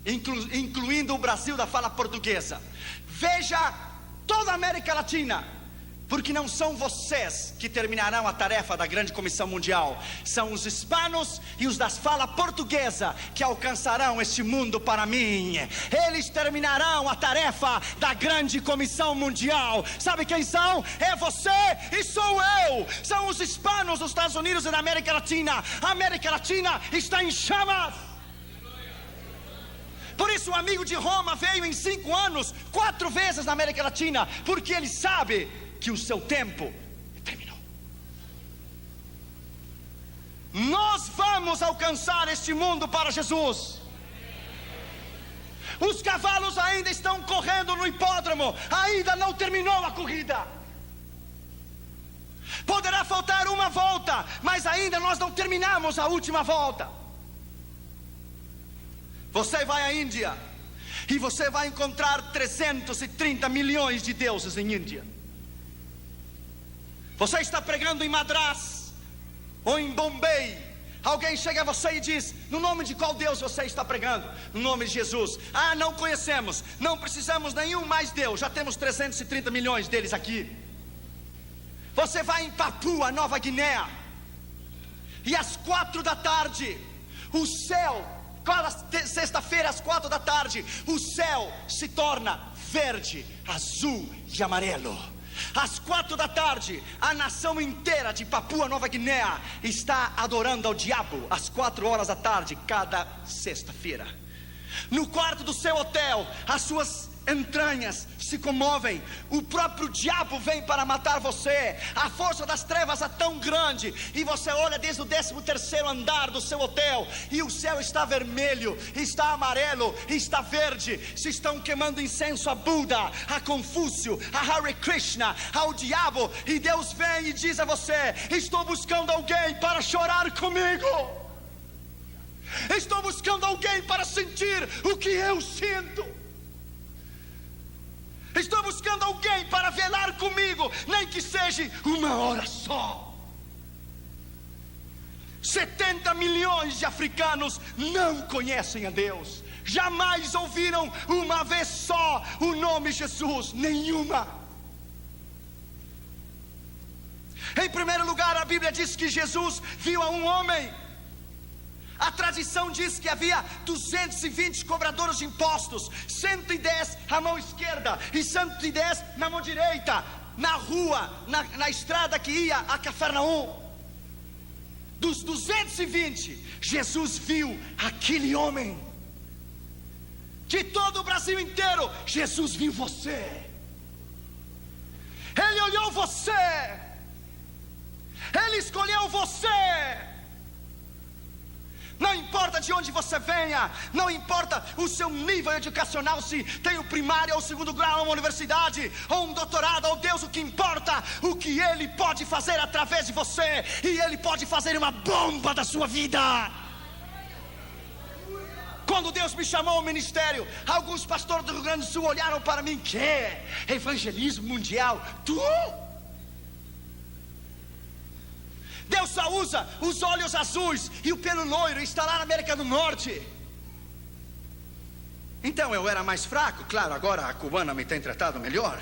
incluindo o Brasil da fala portuguesa. Veja toda a América Latina, porque não são vocês que terminarão a tarefa da grande comissão mundial, são os hispanos e os da fala portuguesa que alcançarão este mundo para mim. Eles terminarão a tarefa da grande comissão mundial. Sabe quem são? É você e sou eu. São os hispanos dos Estados Unidos e da América Latina. A América Latina está em chamas. Por isso o amigo de Roma veio em 5 anos 4 vezes na América Latina, porque ele sabe que o seu tempo terminou. Nós vamos alcançar este mundo para Jesus. Os cavalos ainda estão correndo no hipódromo, ainda não terminou a corrida. Poderá faltar uma volta, mas ainda nós não terminamos a última volta. Você vai à Índia e você vai encontrar 330 milhões de deuses em Índia. Você está pregando em Madras ou em Bombay, alguém chega a você e diz: no nome de qual Deus você está pregando? No nome de Jesus. Ah, não conhecemos, não precisamos nenhum mais Deus, já temos 330 milhões deles aqui. Você vai em Papua Nova Guiné e às 4 da tarde o céu, cada sexta-feira às 4 da tarde, o céu se torna verde, azul e amarelo. Às 4 da tarde, a nação inteira de Papua Nova Guiné está adorando ao diabo. Às 4 horas da tarde, cada sexta-feira, no quarto do seu hotel, as suas entranhas se comovem. O próprio diabo vem para matar você. A força das trevas é tão grande, e você olha desde o 13º andar do seu hotel, e o céu está vermelho, está amarelo, está verde. Se estão queimando incenso a Buda, a Confúcio, a Hare Krishna, ao diabo. E Deus vem e diz a você: estou buscando alguém para chorar comigo. Estou buscando alguém para sentir o que eu sinto. Estou buscando alguém para velar comigo, nem que seja uma hora só. 70 milhões de africanos não conhecem a Deus. Jamais ouviram uma vez só o nome Jesus, nenhuma. Em primeiro lugar, a Bíblia diz que Jesus viu a um homem. A tradição diz que havia 220 cobradores de impostos, 110 à mão esquerda e 110 na mão direita, na rua, na estrada que ia a Cafarnaum. Dos 220, Jesus viu aquele homem. De todo o Brasil inteiro, Jesus viu você. Ele olhou você. Ele escolheu você. Não importa de onde você venha, não importa o seu nível educacional, se tem o primário ou o segundo grau, uma universidade ou um doutorado, ou Deus, o que importa, o que Ele pode fazer através de você, e Ele pode fazer uma bomba da sua vida. Quando Deus me chamou ao ministério, alguns pastores do Rio Grande do Sul olharam para mim: que evangelismo mundial? Tu? Deus só usa os olhos azuis e o pelo loiro, está lá na América do Norte. Então eu era mais fraco, claro, agora a cubana me tem tratado melhor.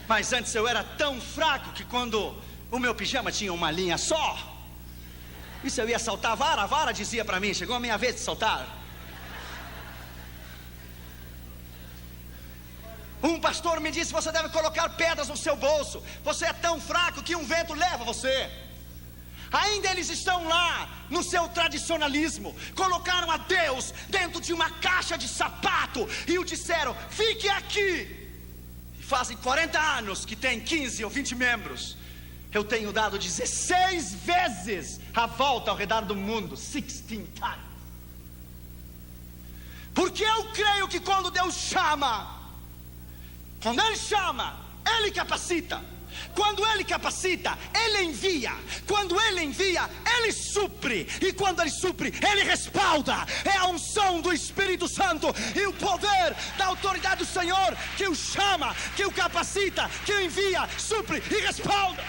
Mas antes eu era tão fraco que quando o meu pijama tinha uma linha só, e se eu ia saltar a vara dizia para mim: chegou a minha vez de saltar. Um pastor me disse: você deve colocar pedras no seu bolso, você é tão fraco que um vento leva você. Ainda eles estão lá no seu tradicionalismo, colocaram a Deus dentro de uma caixa de sapato e o disseram: fique aqui. E fazem 40 anos que tem 15 ou 20 membros. Eu tenho dado 16 vezes a volta ao redor do mundo, 16 times. Porque eu creio que quando Deus chama, quando Ele chama, Ele capacita. Quando Ele capacita, Ele envia. Quando Ele envia, Ele supre. E quando Ele supre, Ele respalda. É a unção do Espírito Santo e o poder da autoridade do Senhor que o chama, que o capacita, que o envia, supre e respalda.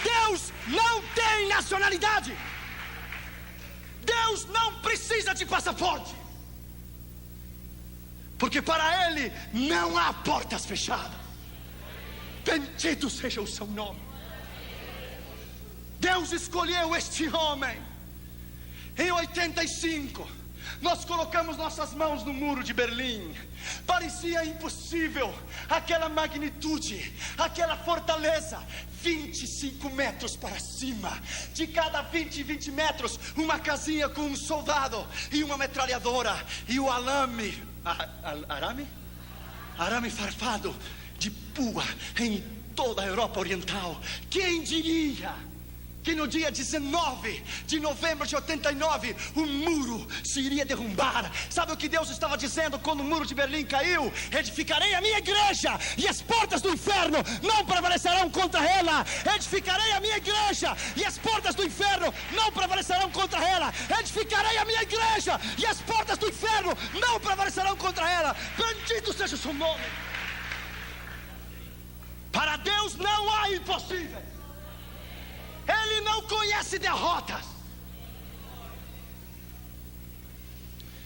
Deus não tem nacionalidade. Deus não precisa de passaporte. Porque para Ele não há portas fechadas. Bendito seja o seu nome. Deus escolheu este homem. Em 85, nós colocamos nossas mãos no muro de Berlim. Parecia impossível, aquela magnitude, aquela fortaleza, 25 metros para cima. De cada 20 metros, uma casinha com um soldado e uma metralhadora e o arame farpado de pua em toda a Europa Oriental. Quem diria que no dia 19 de novembro de 89 o muro se iria derrubar? Sabe o que Deus estava dizendo quando o muro de Berlim caiu? Edificarei a minha igreja e as portas do inferno não prevalecerão contra ela. Edificarei a minha igreja e as portas do inferno não prevalecerão contra ela. Edificarei a minha igreja e as portas do inferno não prevalecerão contra ela. Bendito seja o seu nome. Para Deus não há impossível. Ele não conhece derrotas.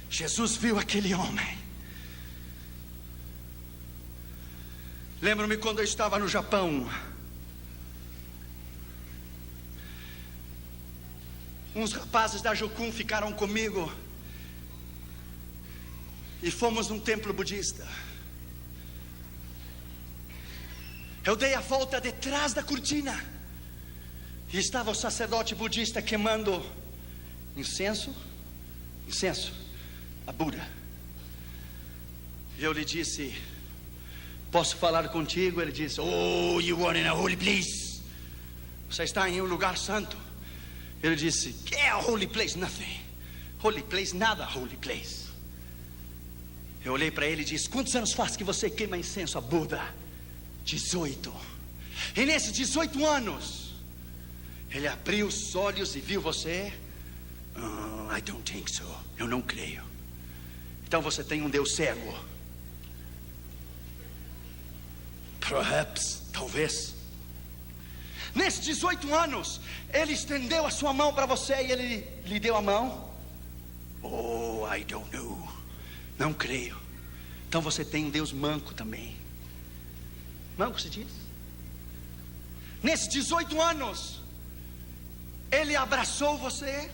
Jesus viu aquele homem. Lembro-me quando eu estava no Japão. Uns rapazes da Jokun ficaram comigo e fomos num templo budista. Eu dei a volta detrás da cortina e estava o sacerdote budista queimando incenso a Buda. E eu lhe disse: posso falar contigo? Ele disse: oh, you are in a holy place. Você está em um lugar santo. Ele disse: que é a holy place? Nothing. Holy place, nada holy place. Eu olhei para ele e disse: quantos anos faz que você queima incenso a Buda? 18. E nesses 18 anos ele abriu os olhos e viu você. Oh, I don't think so. Eu não creio. Então você tem um Deus cego. Perhaps, talvez. Nesses 18 anos, Ele estendeu a sua mão para você e Ele lhe deu a mão? Oh, I don't know. Não creio. Então você tem um Deus manco também. Manco se diz? Nesses 18 anos, Ele abraçou você,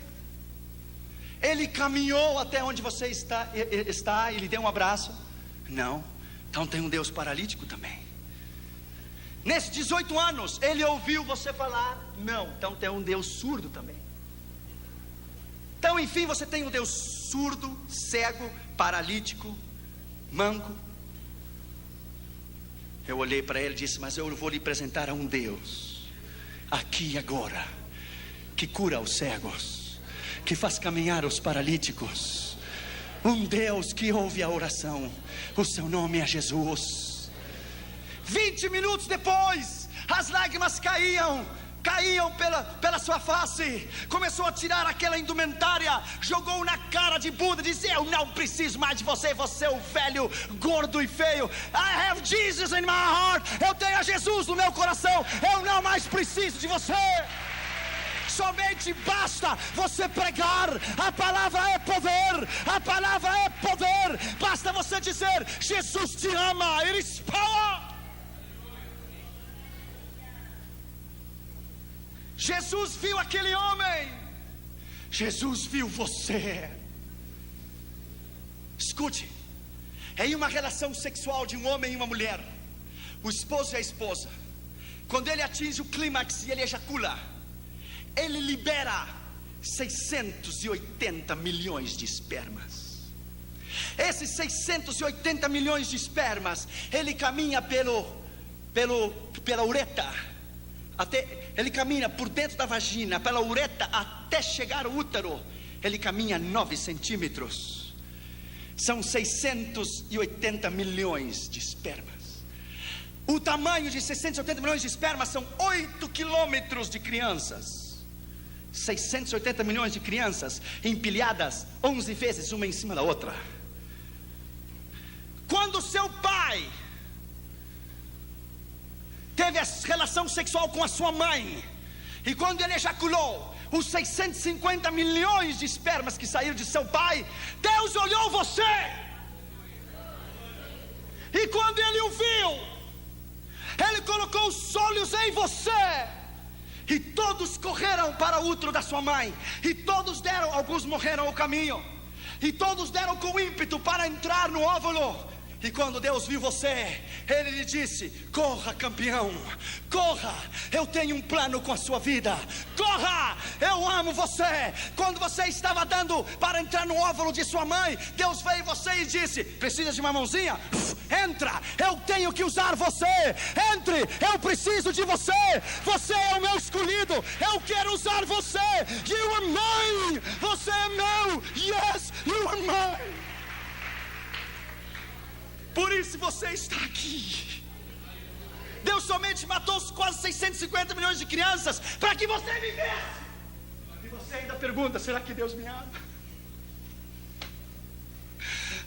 Ele caminhou até onde você está e lhe deu um abraço? Não. Então tem um Deus paralítico também. Nesses 18 anos, Ele ouviu você falar? Não. Então tem um Deus surdo também. Então, enfim, você tem um Deus surdo, cego, paralítico, manco. Eu olhei para ele e disse: mas eu vou lhe apresentar a um Deus, aqui e agora, que cura os cegos, que faz caminhar os paralíticos. Um Deus que ouve a oração. O seu nome é Jesus. 20 minutos depois, as lágrimas caíam pela sua face. Começou a tirar aquela indumentária, jogou na cara de Buda, disse: eu não preciso mais de você, você é o velho, gordo e feio. I have Jesus in my heart. Eu tenho a Jesus no meu coração. Eu não mais preciso de você. Somente basta você pregar. A palavra é poder. A palavra é poder. Basta você dizer: Jesus te ama. It is power. Jesus viu aquele homem. Jesus viu você. Escute, em uma relação sexual de um homem e uma mulher, o esposo e a esposa, quando ele atinge o clímax e ele ejacula, ele libera 680 milhões de espermas. Esses 680 milhões de espermas, ele caminha pela uretra. Ele caminha por dentro da vagina, pela uretra, até chegar ao útero. Ele caminha 9 centímetros. São 680 milhões de espermas. O tamanho de 680 milhões de espermas são 8 quilômetros de crianças. 680 milhões de crianças empilhadas 11 vezes uma em cima da outra. Quando seu pai teve relação sexual com a sua mãe, e quando ele ejaculou, os 650 milhões de espermas que saíram de seu pai, Deus olhou você, e quando ele o viu, ele colocou os olhos em você, e todos correram para o útero da sua mãe, e todos deram, alguns morreram ao caminho, e todos deram com ímpeto para entrar no óvulo. E quando Deus viu você, Ele lhe disse: corra, campeão, corra, eu tenho um plano com a sua vida. Corra, eu amo você. Quando você estava dando para entrar no óvulo de sua mãe, Deus veio em você e disse: precisa de uma mãozinha? Entra, eu tenho que usar você. Entre, eu preciso de você. Você é o meu escolhido, eu quero usar você. You are mine, você é meu. Yes, you are mine. Por isso você está aqui. Deus somente matou quase 650 milhões de crianças para que você vivesse. E você ainda pergunta: será que Deus me ama?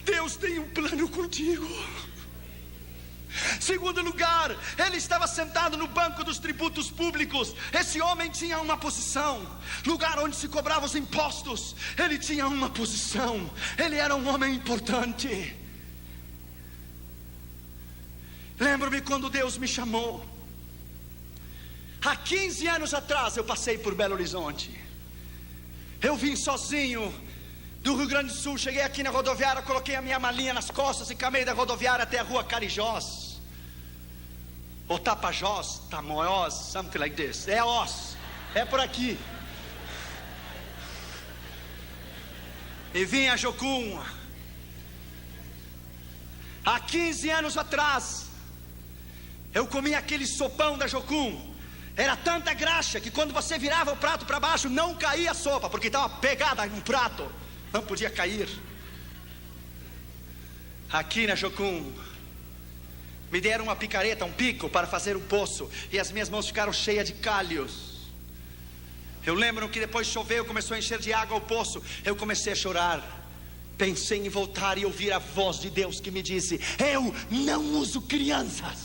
Deus tem um plano contigo. Segundo lugar, ele estava sentado no banco dos tributos públicos. Esse homem tinha uma posição, lugar onde se cobravam os impostos. Ele tinha uma posição, ele era um homem importante. Lembro-me quando Deus me chamou. Há 15 anos atrás eu passei por Belo Horizonte. Eu vim sozinho do Rio Grande do Sul. Cheguei aqui na rodoviária, coloquei a minha malinha nas costas e caminhei da rodoviária até a rua Carijós, ou Tapajós, Tamoiós, something like this. É Oz, é por aqui. E vim a Jocum. Há 15 anos atrás eu comi aquele sopão da Jocum. Era tanta graxa que quando você virava o prato para baixo, não caía a sopa, porque estava pegada no prato, não podia cair. Aqui na Jocum me deram uma picareta, um pico para fazer um poço, e as minhas mãos ficaram cheias de calhos. Eu lembro que depois choveu, começou a encher de água o poço. Eu comecei a chorar. pensei em voltar e ouvir a voz de Deus que me disse: eu não uso crianças,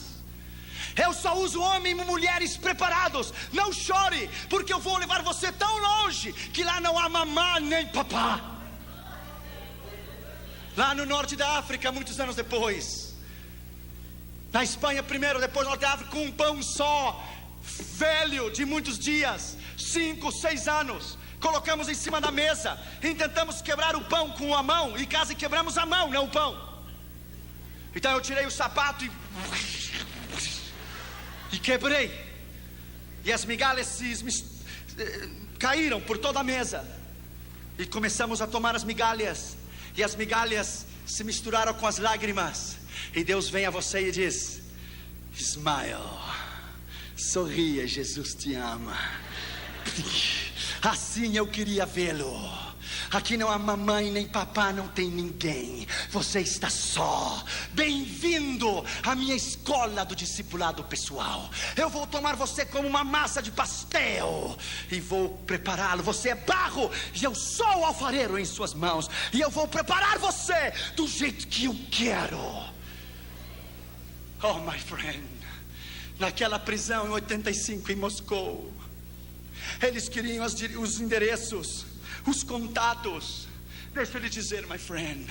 eu só uso homens e mulheres preparados. Não chore, porque eu vou levar você tão longe que lá não há mamá nem papá. Lá no norte da África, muitos anos depois, na Espanha primeiro, depois no norte da África, com um pão só, velho, de muitos dias, 5, 6 anos, colocamos em cima da mesa e tentamos quebrar o pão com a mão, e quase quebramos a mão, não o pão. Então eu tirei o sapato e quebrei, e as migalhas caíram por toda a mesa, e começamos a tomar as migalhas, e as migalhas se misturaram com as lágrimas, e Deus vem a você e diz: smile, sorria, Jesus te ama. Assim eu queria vê-lo. Aqui não há mamãe nem papá, não tem ninguém, você está só. Bem-vindo à minha escola do discipulado pessoal. Eu vou tomar você como uma massa de pastel e vou prepará-lo. Você é barro e eu sou o alfareiro em suas mãos, e eu vou preparar você do jeito que eu quero. Oh, my friend, naquela prisão em 85 em Moscou, eles queriam os endereços, os contatos. Deixa eu lhe dizer, my friend,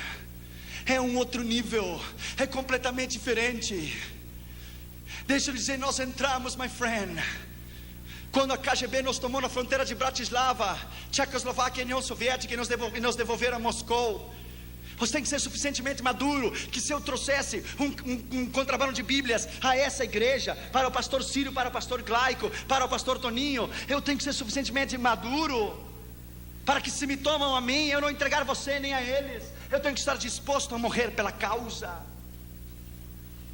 é um outro nível, é completamente diferente. Deixa eu lhe dizer, nós entramos, my friend, quando a KGB nos tomou na fronteira de Bratislava, Tchecoslováquia e União Soviética, e nos devolveram a Moscou. Você tem que ser suficientemente maduro, que se eu trouxesse um contrabando de bíblias a essa igreja, para o pastor Círio, para o pastor Glaico, para o pastor Toninho, eu tenho que ser suficientemente maduro, para que se me tomam a mim, eu não entregar você nem a eles. Eu tenho que estar disposto a morrer pela causa.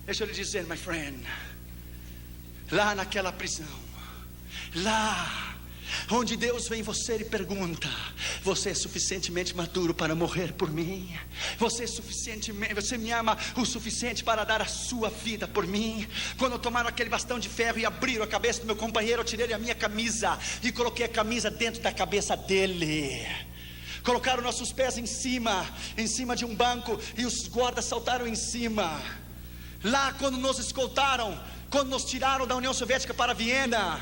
Deixa eu lhe dizer, my friend, lá naquela prisão, lá onde Deus vem você e pergunta: você é suficientemente maduro para morrer por mim? Você me ama o suficiente para dar a sua vida por mim? Quando tomaram aquele bastão de ferro e abriram a cabeça do meu companheiro, eu tirei a minha camisa e coloquei a camisa dentro da cabeça dele. Colocaram nossos pés em cima de um banco, e os guardas saltaram em cima. Lá quando nos escoltaram, quando nos tiraram da União Soviética para Viena,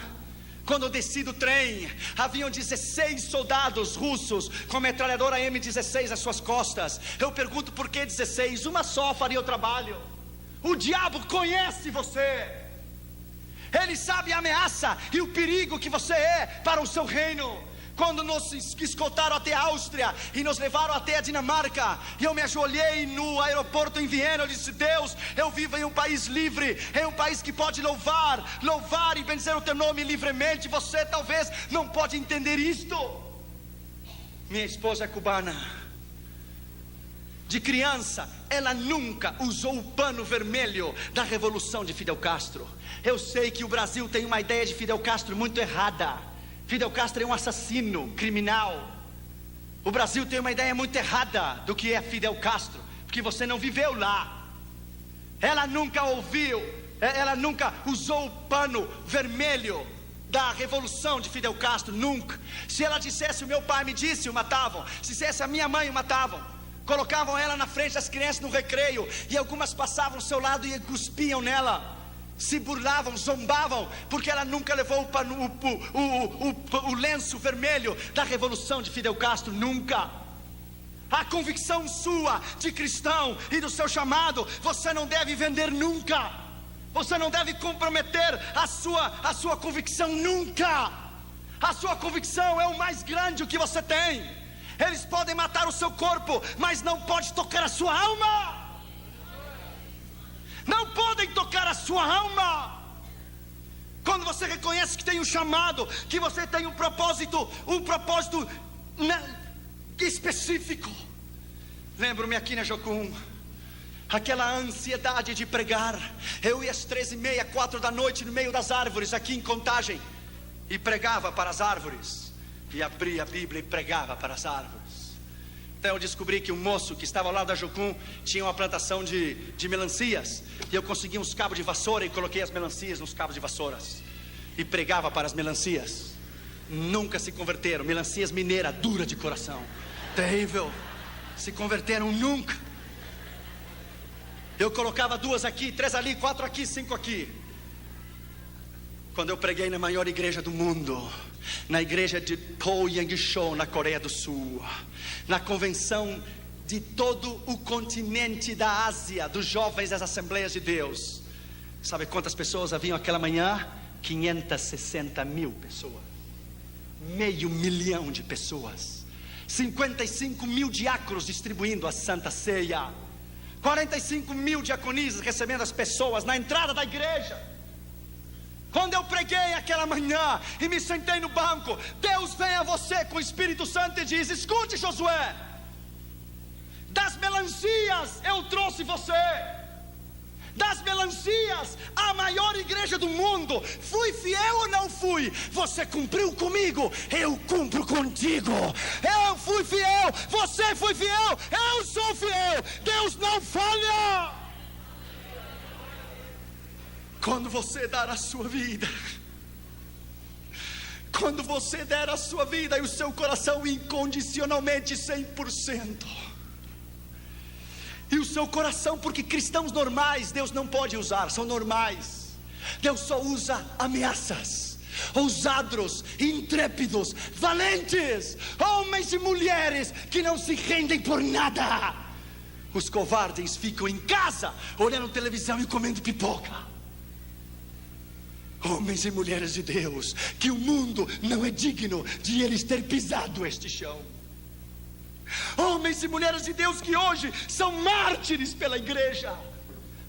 quando eu desci do trem, haviam 16 soldados russos com metralhadora M16 às suas costas. Eu pergunto, por que 16? Uma só faria o trabalho. O diabo conhece você, ele sabe a ameaça e o perigo que você é para o seu reino. Quando nos escoltaram até a Áustria e nos levaram até a Dinamarca, e eu me ajoelhei no aeroporto em Viena, eu disse: Deus, eu vivo em um país livre, em um país que pode louvar e benzer o teu nome livremente. Você talvez não pode entender isto. Minha esposa é cubana. De criança, ela nunca usou o pano vermelho da revolução de Fidel Castro. Eu sei que o Brasil tem uma ideia de Fidel Castro muito errada. Fidel Castro é um assassino, criminal. O Brasil tem uma ideia muito errada do que é Fidel Castro, porque você não viveu lá. Ela nunca usou o pano vermelho da revolução de Fidel Castro, nunca. Se ela dissesse, o meu pai me disse, o matavam. Se dissesse, a minha mãe, o matavam. Colocavam ela na frente das crianças no recreio, e algumas passavam ao seu lado e cuspiam nela, se burlavam, zombavam, porque ela nunca levou o lenço vermelho da revolução de Fidel Castro, nunca. A convicção sua de cristão e do seu chamado, você não deve vender nunca. Você não deve comprometer a sua convicção nunca. A sua convicção é o mais grande que você tem. Eles podem matar o seu corpo, mas não pode tocar a sua alma. Não podem tocar a sua alma. Quando você reconhece que tem um chamado, que você tem um propósito específico. Lembro-me aqui na Jocum, aquela ansiedade de pregar. Eu ia às 13h30, 4 da noite, no meio das árvores, aqui em Contagem, e pregava para as árvores, e abria a Bíblia e pregava para as árvores. Então eu descobri que um moço que estava ao lado da Jocum tinha uma plantação de melancias, e eu consegui uns cabos de vassoura e coloquei as melancias nos cabos de vassouras e pregava para as melancias. Nunca se converteram, melancias mineira, dura de coração, terrível. se converteram nunca. Eu colocava 2 aqui, 3 ali, 4 aqui, 5 aqui. Quando eu preguei na maior igreja do mundo, na igreja de Poyang-sho, na Coreia do Sul, na convenção de todo o continente da Ásia, dos jovens das Assembleias de Deus, sabe quantas pessoas haviam aquela manhã? 560 mil pessoas, 500 mil de pessoas, 55 mil diáconos distribuindo a Santa Ceia, 45 mil diaconisas recebendo as pessoas na entrada da igreja. Quando eu preguei aquela manhã e me sentei no banco, Deus vem a você com o Espírito Santo e diz: escute, Josué, das melancias eu trouxe você, das melancias, a maior igreja do mundo. Fui fiel ou não fui? Você cumpriu comigo, eu cumpro contigo. Eu fui fiel, você foi fiel, eu sou fiel. Deus não falha. Quando você dar a sua vida, quando você der a sua vida e o seu coração incondicionalmente 100%, e o seu coração, porque cristãos normais Deus não pode usar, são normais. Deus só usa ameaças, ousados, intrépidos, valentes, homens e mulheres que não se rendem por nada. Os covardes ficam em casa olhando televisão e comendo pipoca. Homens e mulheres de Deus, que o mundo não é digno de eles ter pisado este chão. Homens e mulheres de Deus que hoje são mártires pela igreja.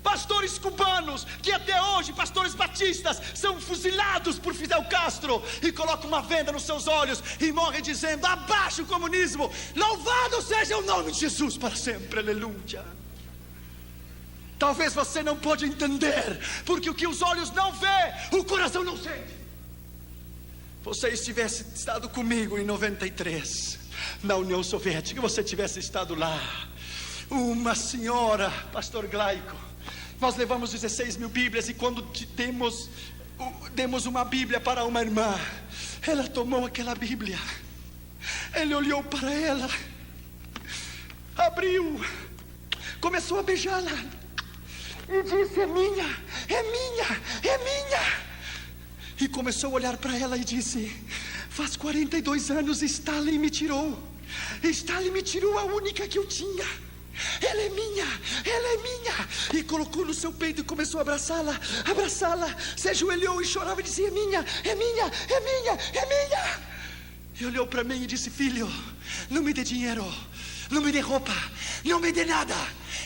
Pastores cubanos que até hoje, pastores batistas, são fuzilados por Fidel Castro e colocam uma venda nos seus olhos e morrem dizendo: abaixo o comunismo, louvado seja o nome de Jesus para sempre, aleluia. Talvez você não pode entender, porque o que os olhos não vê, o coração não sente. Você tivesse estado comigo em 93, na União Soviética, você tivesse estado lá, uma senhora, pastor Glaico, nós levamos 16 mil Bíblias, e quando demos uma Bíblia para uma irmã, ela tomou aquela Bíblia, ele olhou para ela, abriu, começou a beijá-la e disse: é minha, é minha, é minha. E começou a olhar para ela e disse: faz 42 anos Stalin me tirou. Stalin me tirou a única que eu tinha. Ela é minha, ela é minha. E colocou no seu peito e começou a abraçá-la, abraçá-la. Se ajoelhou e chorava e dizia: é minha, é minha, é minha, é minha. E olhou para mim e disse: filho, não me dê dinheiro, não me dê roupa, não me dê nada.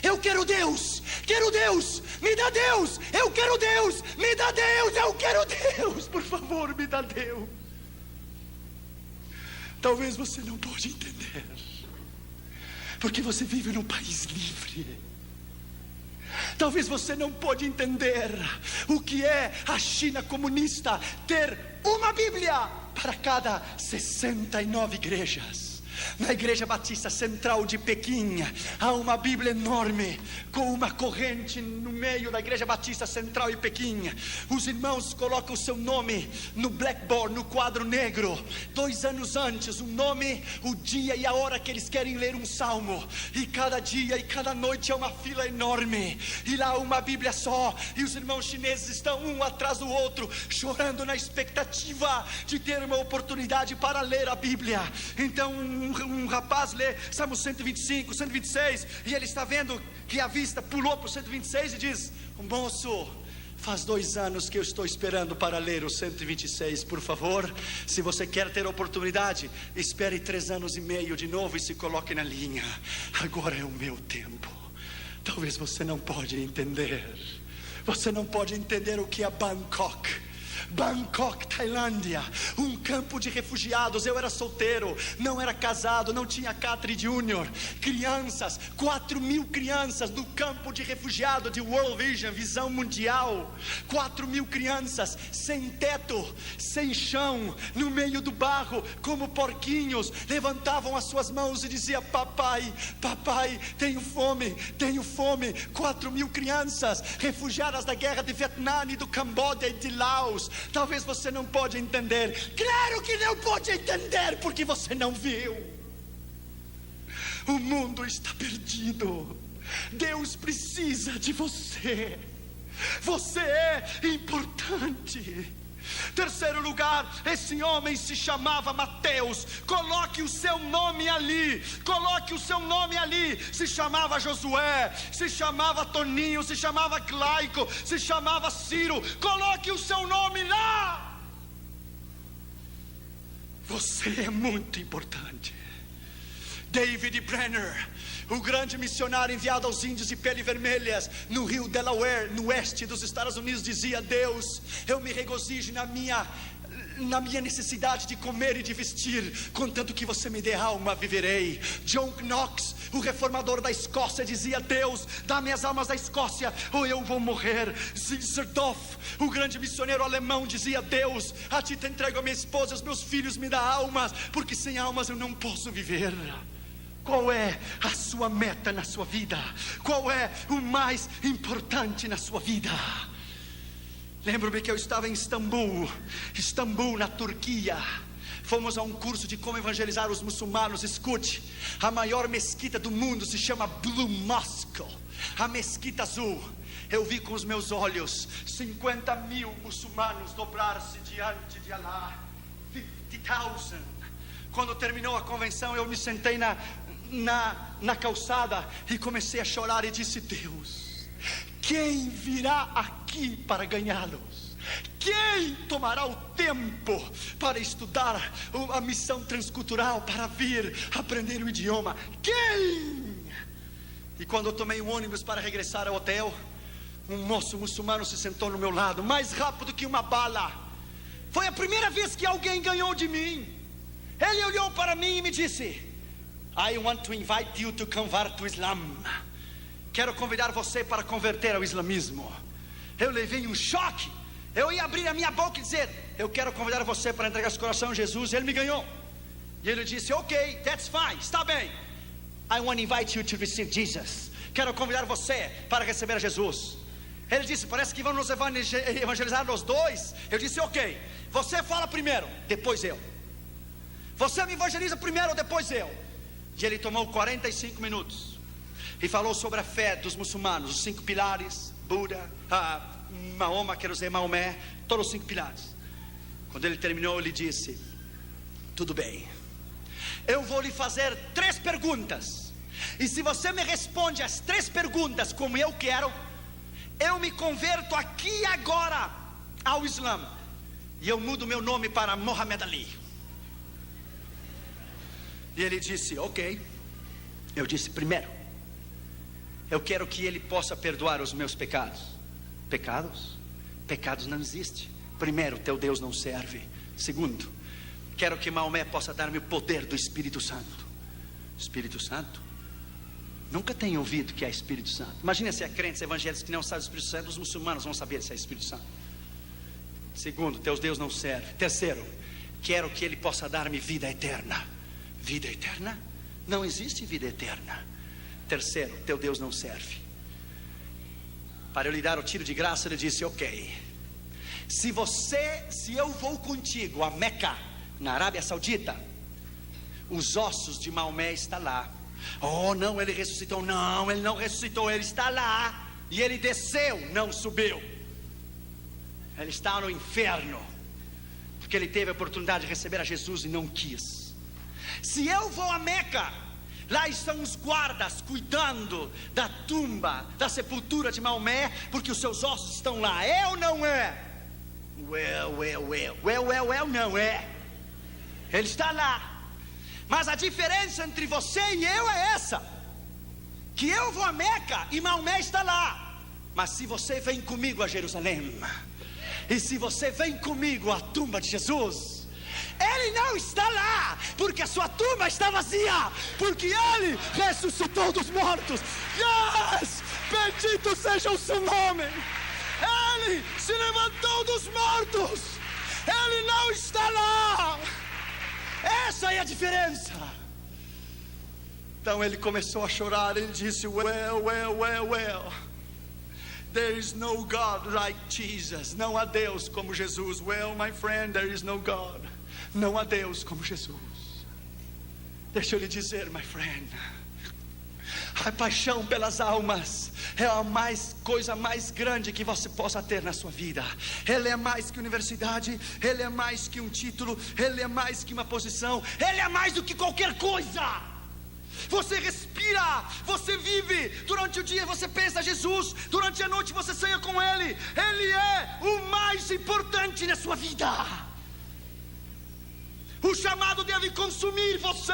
Eu quero Deus, me dá Deus, eu quero Deus, me dá Deus, eu quero Deus, por favor, me dá Deus. Talvez você não pode entender, porque você vive num país livre. Talvez você não pode entender o que é a China comunista ter uma Bíblia para cada 69 igrejas. Na Igreja Batista Central de Pequim há uma Bíblia enorme, com uma corrente no meio da Igreja Batista Central de Pequim. Os irmãos colocam o seu nome no blackboard, no quadro negro, 2 anos antes, o nome, o dia e a hora que eles querem ler um salmo. E cada dia e cada noite é uma fila enorme, e lá uma Bíblia só, e os irmãos chineses estão um atrás do outro, chorando na expectativa de ter uma oportunidade para ler a Bíblia. Então um rapaz lê Salmo 125, 126, e ele está vendo que a vista pulou para o 126 e diz: moço, faz 2 anos que eu estou esperando para ler o 126, por favor, se você quer ter oportunidade, espere 3 anos e meio de novo e se coloque na linha, agora é o meu tempo. Talvez você não pode entender, você não pode entender o que é Bangkok, Tailândia, um campo de refugiados. Eu era solteiro, não era casado, não tinha Catri Júnior. Crianças, 4.000 crianças no campo de refugiado de World Vision, visão mundial. 4.000 crianças sem teto, sem chão, no meio do barro, como porquinhos, levantavam as suas mãos e diziam: papai, papai, tenho fome, tenho fome. 4.000 crianças refugiadas da guerra de Vietnã e do Camboja e de Laos. Talvez você não pode entender. Claro que não pode entender, porque você não viu. O mundo está perdido. Deus precisa de você. Você é importante. Terceiro lugar, esse homem se chamava Mateus. Coloque o seu nome ali. Coloque o seu nome ali. Se chamava Josué, se chamava Toninho, se chamava Glaico, se chamava Ciro. Coloque o seu nome lá. Você é muito importante. David Brenner, o grande missionário enviado aos índios de pele vermelhas no rio Delaware, no oeste dos Estados Unidos, dizia: Deus, eu me regozijo na minha necessidade de comer e de vestir, contanto que você me dê alma, viverei. John Knox, o reformador da Escócia, dizia: Deus, dá-me as almas da Escócia ou eu vou morrer. Zinzendorf, o grande missionário alemão, dizia: Deus, a ti te entrego a minha esposa, os meus filhos, me dá almas, porque sem almas eu não posso viver. Qual é a sua meta na sua vida? Qual é o mais importante na sua vida? Lembro-me que eu estava em Istambul, na Turquia. Fomos a um curso de como evangelizar os muçulmanos. Escute, a maior mesquita do mundo se chama Blue Mosque, a mesquita azul. Eu vi com os meus olhos 50 mil muçulmanos dobrar-se diante de Allah. 50,000. Quando terminou a convenção, eu me sentei na calçada e comecei a chorar e disse: Deus, quem virá aqui para ganhá-los? Quem tomará o tempo para estudar a missão transcultural, para vir aprender o idioma? Quem? E quando eu tomei um ônibus para regressar ao hotel, um moço muçulmano se sentou no meu lado, mais rápido que uma bala. Foi a primeira vez que alguém ganhou de mim. Ele olhou para mim e me disse: I want to invite you to convert to Islam. Quero convidar você para converter ao islamismo. Eu levei um choque. Eu ia abrir a minha boca e dizer: eu quero convidar você para entregar seu coração a Jesus. Ele me ganhou. E ele disse: ok, that's fine, está bem. I want to invite you to receive Jesus. Quero convidar você para receber a Jesus. Ele disse: parece que vão nos evangelizar os dois. Eu disse: ok, você fala primeiro, depois eu. Você me evangeliza primeiro, depois eu. E ele tomou 45 minutos e falou sobre a fé dos muçulmanos, os 5 pilares, Buda, Mahoma, quero dizer Maomé, todos os 5 pilares. Quando ele terminou, ele disse: tudo bem, eu vou lhe fazer 3 perguntas, e se você me responde as 3 perguntas como eu quero, eu me converto aqui e agora ao Islã, e eu mudo meu nome para Muhammad Ali. E ele disse: ok. Eu disse: primeiro, eu quero que ele possa perdoar os meus pecados. Pecados? Pecados não existem. Primeiro, teu Deus não serve. Segundo, quero que Maomé possa dar-me o poder do Espírito Santo. Espírito Santo? Nunca tenho ouvido que é Espírito Santo. Imagina se é crentes evangélicos que não sabem do Espírito Santo. Os muçulmanos vão saber se é Espírito Santo. Segundo, teu Deus não serve. Terceiro, quero que ele possa dar-me vida eterna. Vida eterna? Não existe vida eterna. Terceiro, teu Deus não serve. Para eu lhe dar o tiro de graça, ele disse: ok, se eu vou contigo a Meca, na Arábia Saudita, os ossos de Maomé estão lá. Oh não, ele ressuscitou. Não, ele não ressuscitou, ele está lá. E ele desceu, não subiu. Ele está no inferno, porque ele teve a oportunidade de receber a Jesus e não quis. Se eu vou a Meca, lá estão os guardas cuidando da tumba, da sepultura de Maomé, porque os seus ossos estão lá. É ou não é? Não é. Ele está lá. Mas a diferença entre você e eu é essa: que eu vou a Meca e Maomé está lá. Mas se você vem comigo a Jerusalém, e se você vem comigo à tumba de Jesus, ele não está lá, porque a sua tumba está vazia, porque ele ressuscitou dos mortos. Yes! Bendito seja o seu nome. Ele se levantou dos mortos. Ele não está lá. Essa é a diferença. Então ele começou a chorar. Ele disse: well, there is no God like Jesus. Não há Deus como Jesus. Well, my friend, there is no God. Não há Deus como Jesus. Deixa eu lhe dizer, my friend, A paixão pelas almas é a coisa mais grande que você possa ter na sua vida. Ele é mais que universidade, ele é mais que um título, ele é mais que uma posição, ele é mais do que qualquer coisa. Você respira, você vive. Durante o dia você pensa Jesus, durante a noite você sonha com Ele. Ele é o mais importante na sua vida. O chamado deve consumir você.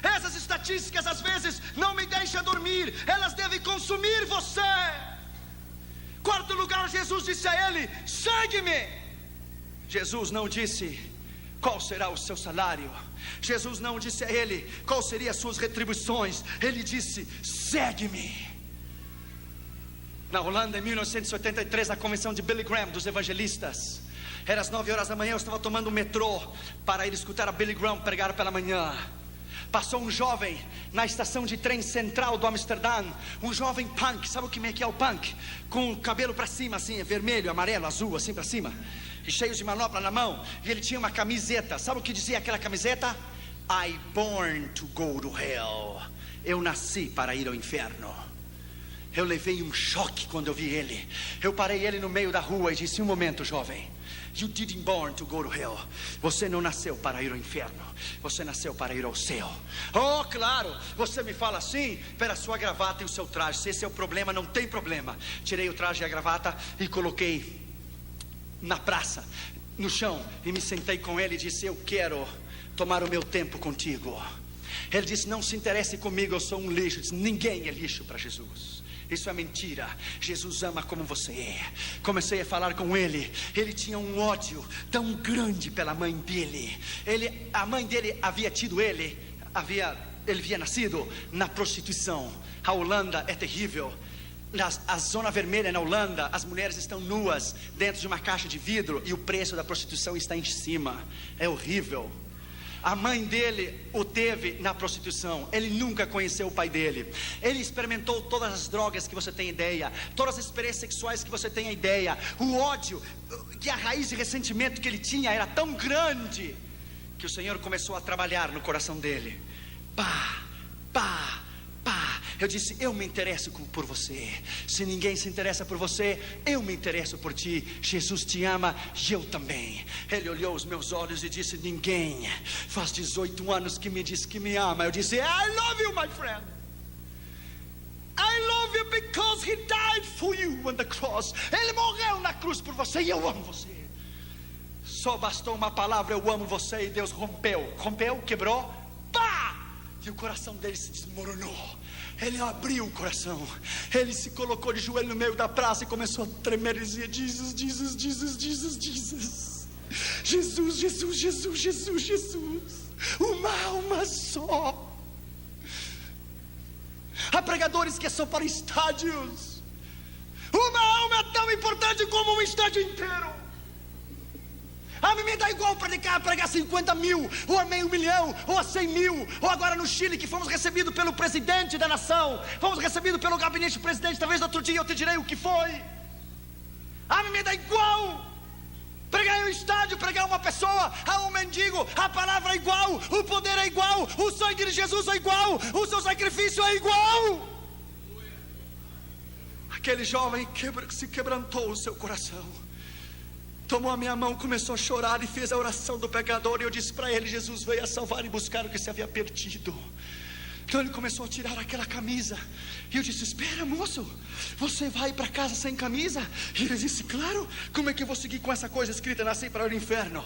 Essas estatísticas às vezes não me deixam dormir, elas devem consumir você. Quarto lugar, Jesus disse a ele: segue-me. Jesus não disse qual será o seu salário. Jesus não disse a ele qual seriam as suas retribuições. Ele disse: segue-me. Na Holanda, em 1983, na convenção de Billy Graham, dos evangelistas, era às 9 horas da manhã, eu estava tomando o metrô para ir escutar a Billy Graham pregar pela manhã. Passou um jovem na estação de trem central do Amsterdã. Um jovem punk, sabe o que é o punk? Com o cabelo para cima assim, vermelho, amarelo, azul, assim para cima, e cheio de manopla na mão. E ele tinha uma camiseta, sabe o que dizia aquela camiseta? I born to go to hell. Eu nasci para ir ao inferno. Eu levei um choque quando eu vi ele. Eu parei ele no meio da rua e disse: um momento, jovem, you didn't born to go to hell. Você não nasceu para ir ao inferno, você nasceu para ir ao céu. Oh, claro, você me fala assim pela sua gravata e o seu traje. Se esse é o problema, não tem problema. Tirei o traje e a gravata e coloquei na praça, no chão, e me sentei com ele e disse: eu quero tomar o meu tempo contigo. Ele disse: não se interesse comigo, eu sou um lixo. Eu disse: ninguém é lixo para Jesus. Isso é mentira. Jesus ama como você é. Comecei a falar com ele. Ele tinha um ódio tão grande pela mãe dele. A mãe dele havia tido ele havia nascido na prostituição. A Holanda é terrível. A zona vermelha na Holanda, as mulheres estão nuas dentro de uma caixa de vidro e o preço da prostituição está em cima. É horrível. A mãe dele o teve na prostituição. Ele nunca conheceu o pai dele. Ele experimentou todas as drogas que você tem ideia, todas as experiências sexuais que você tem ideia. O ódio, que a raiz de ressentimento que ele tinha era tão grande, que o Senhor começou a trabalhar no coração dele. Pá, pá, pá. Eu disse: eu me interesso por você. Se ninguém se interessa por você, eu me interesso por ti. Jesus te ama e eu também. Ele olhou os meus olhos e disse: ninguém faz 18 anos que me diz que me ama. Eu disse: I love you, my friend. I love you because he died for you on the cross. Ele morreu na cruz por você e eu amo você. Só bastou uma palavra: eu amo você, e Deus rompeu, quebrou, pá! E o coração dele se desmoronou. Ele abriu o coração. Ele se colocou de joelho no meio da praça e começou a tremer e dizia: Jesus, Jesus, Jesus, Jesus, Jesus. Jesus, Jesus, Jesus, Jesus, Jesus. Uma alma só. Há pregadores que são para estádios. Uma alma é tão importante como um estádio inteiro. A mim me dá igual pregar 50 mil, ou a meio milhão, ou a 100 mil. Ou agora no Chile, que fomos recebidos pelo presidente da nação, fomos recebidos pelo gabinete do presidente. Talvez outro dia eu te direi o que foi. A mim me dá igual pregar em um estádio, pregar uma pessoa, a um mendigo. A palavra é igual, o poder é igual, o sangue de Jesus é igual, o seu sacrifício é igual. Aquele jovem se quebrantou o seu coração, tomou a minha mão, começou a chorar e fez a oração do pecador. E eu disse para ele: Jesus veio a salvar e buscar o que se havia perdido. Então ele começou a tirar aquela camisa. E eu disse: espera, moço, você vai para casa sem camisa? E ele disse: claro, como é que eu vou seguir com essa coisa escrita: nasci para o inferno?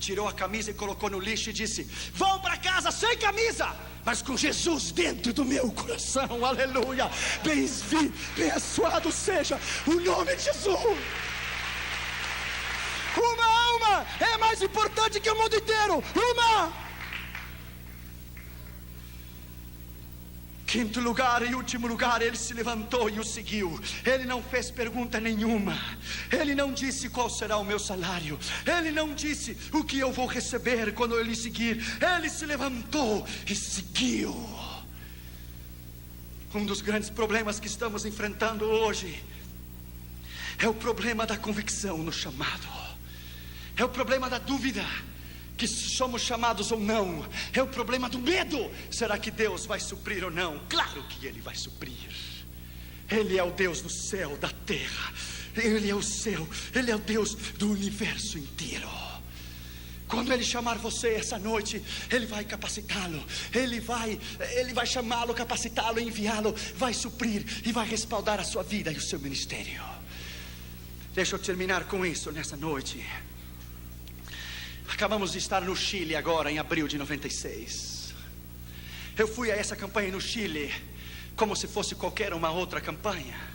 Tirou a camisa e colocou no lixo e disse: vou para casa sem camisa, mas com Jesus dentro do meu coração. Aleluia. Abençoado seja o nome de Jesus. Uma alma é mais importante que o mundo inteiro. Uma. Quinto lugar e último lugar, ele se levantou e o seguiu. Ele não fez pergunta nenhuma. Ele não disse qual será o meu salário. Ele não disse o que eu vou receber quando eu lhe seguir. Ele se levantou e seguiu. Um dos grandes problemas que estamos enfrentando hoje é o problema da convicção no chamado. É o problema da dúvida. que somos chamados ou não, é o problema do medo. Será que Deus vai suprir ou não? Claro que Ele vai suprir. Ele é o Deus do céu, da terra. Ele é o céu, Ele é o Deus do universo inteiro. Quando Ele chamar você essa noite, Ele vai capacitá-lo, Ele vai chamá-lo, capacitá-lo, enviá-lo, vai suprir e vai respaldar a sua vida e o seu ministério. Deixa eu terminar com isso nessa noite. Acabamos de estar no Chile agora, em abril de 96. Eu fui a essa campanha no Chile como se fosse qualquer uma outra campanha.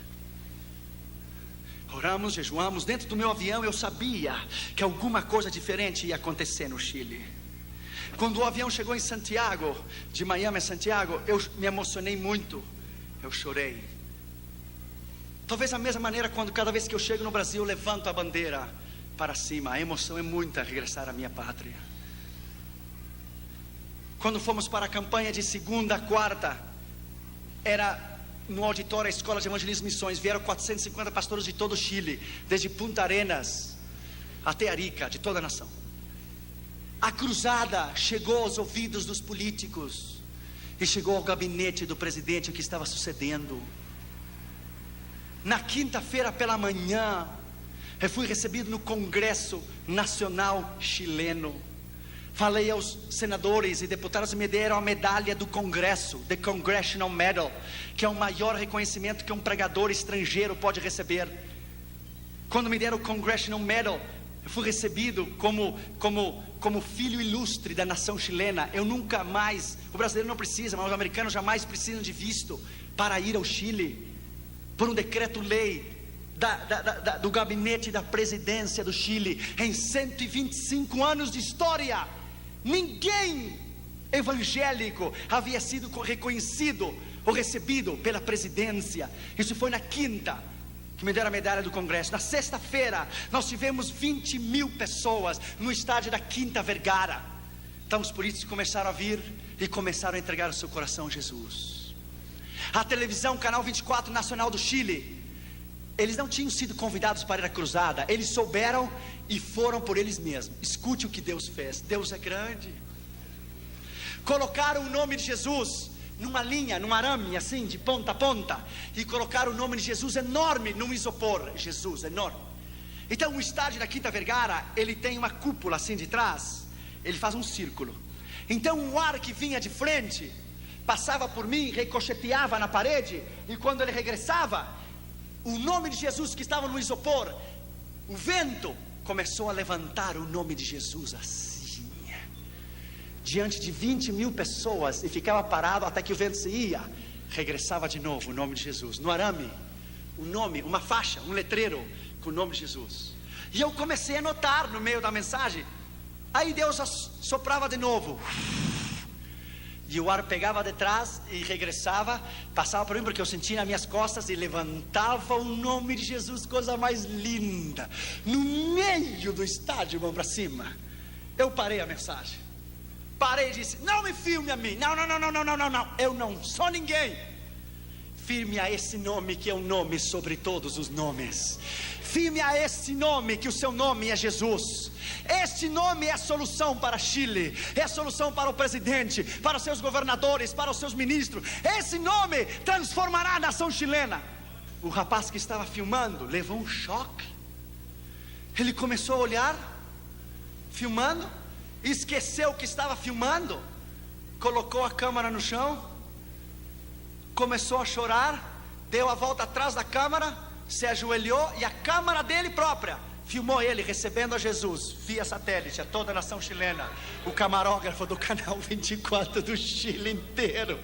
Oramos, jejuamos. Dentro do meu avião eu sabia que alguma coisa diferente ia acontecer no Chile. Quando o avião chegou em Santiago, de Miami a Santiago, eu me emocionei muito. Eu chorei. Talvez da mesma maneira quando cada vez que eu chego no Brasil eu levanto a bandeira para cima. A emoção é muita regressar à minha pátria. Quando fomos para a campanha de segunda a quarta, era no auditório da Escola de Evangelismo e Missões. Vieram 450 pastores de todo o Chile, desde Punta Arenas até Arica, de toda a nação. A cruzada chegou aos ouvidos dos políticos e chegou ao gabinete do presidente o que estava sucedendo. Na quinta-feira pela manhã, eu fui recebido no Congresso Nacional Chileno. Falei aos senadores e deputados e me deram a medalha do Congresso, The Congressional Medal, que é o maior reconhecimento que um pregador estrangeiro pode receber. Quando me deram o Congressional Medal, eu fui recebido como filho ilustre da nação chilena. Eu nunca mais, o brasileiro não precisa, mas os americanos jamais precisam de visto para ir ao Chile, por um decreto-lei do gabinete da presidência do Chile. Em 125 anos de história, ninguém evangélico havia sido reconhecido ou recebido pela presidência. Isso foi na quinta que me deram a medalha do Congresso. Na sexta-feira nós tivemos 20 mil pessoas no estádio da Quinta Vergara. Então os políticos começaram a vir e começaram a entregar o seu coração a Jesus. A televisão, Canal 24 Nacional do Chile, eles não tinham sido convidados para ir à cruzada. Eles souberam e foram por eles mesmos. Escute o que Deus fez. Deus é grande. Colocaram o nome de Jesus numa linha, num arame assim, de ponta a ponta, e colocaram o nome de Jesus enorme num isopor. Jesus, enorme. Então o estádio da Quinta Vergara, ele tem uma cúpula assim de trás. Ele faz um círculo. Então o ar que vinha de frente passava por mim, ricocheteava na parede, e quando ele regressava, o nome de Jesus que estava no isopor, o vento começou a levantar o nome de Jesus assim, diante de 20 mil pessoas, e ficava parado até que o vento se ia. Regressava de novo o nome de Jesus, no arame, o nome, uma faixa, um letreiro com o nome de Jesus. E eu comecei a notar no meio da mensagem. Aí Deus soprava de novo, e o ar pegava de trás e regressava, passava por mim, porque eu sentia nas minhas costas, e levantava o nome de Jesus, coisa mais linda, no meio do estádio, mão para cima. Eu parei a mensagem, parei e disse: não me filme a mim, não, eu não sou ninguém. Firme a esse nome que é o nome sobre todos os nomes. Firme a esse nome, que o seu nome é Jesus. Este nome é a solução para Chile, é a solução para o presidente, para os seus governadores, para os seus ministros. Esse nome transformará a nação chilena. O rapaz que estava filmando levou um choque. Ele começou a olhar, filmando, esqueceu que estava filmando, colocou a câmera no chão, começou a chorar, deu a volta atrás da câmera, se ajoelhou, e a câmera dele própria filmou ele recebendo a Jesus via satélite a toda a nação chilena. O camarógrafo do Canal 24 do Chile inteiro.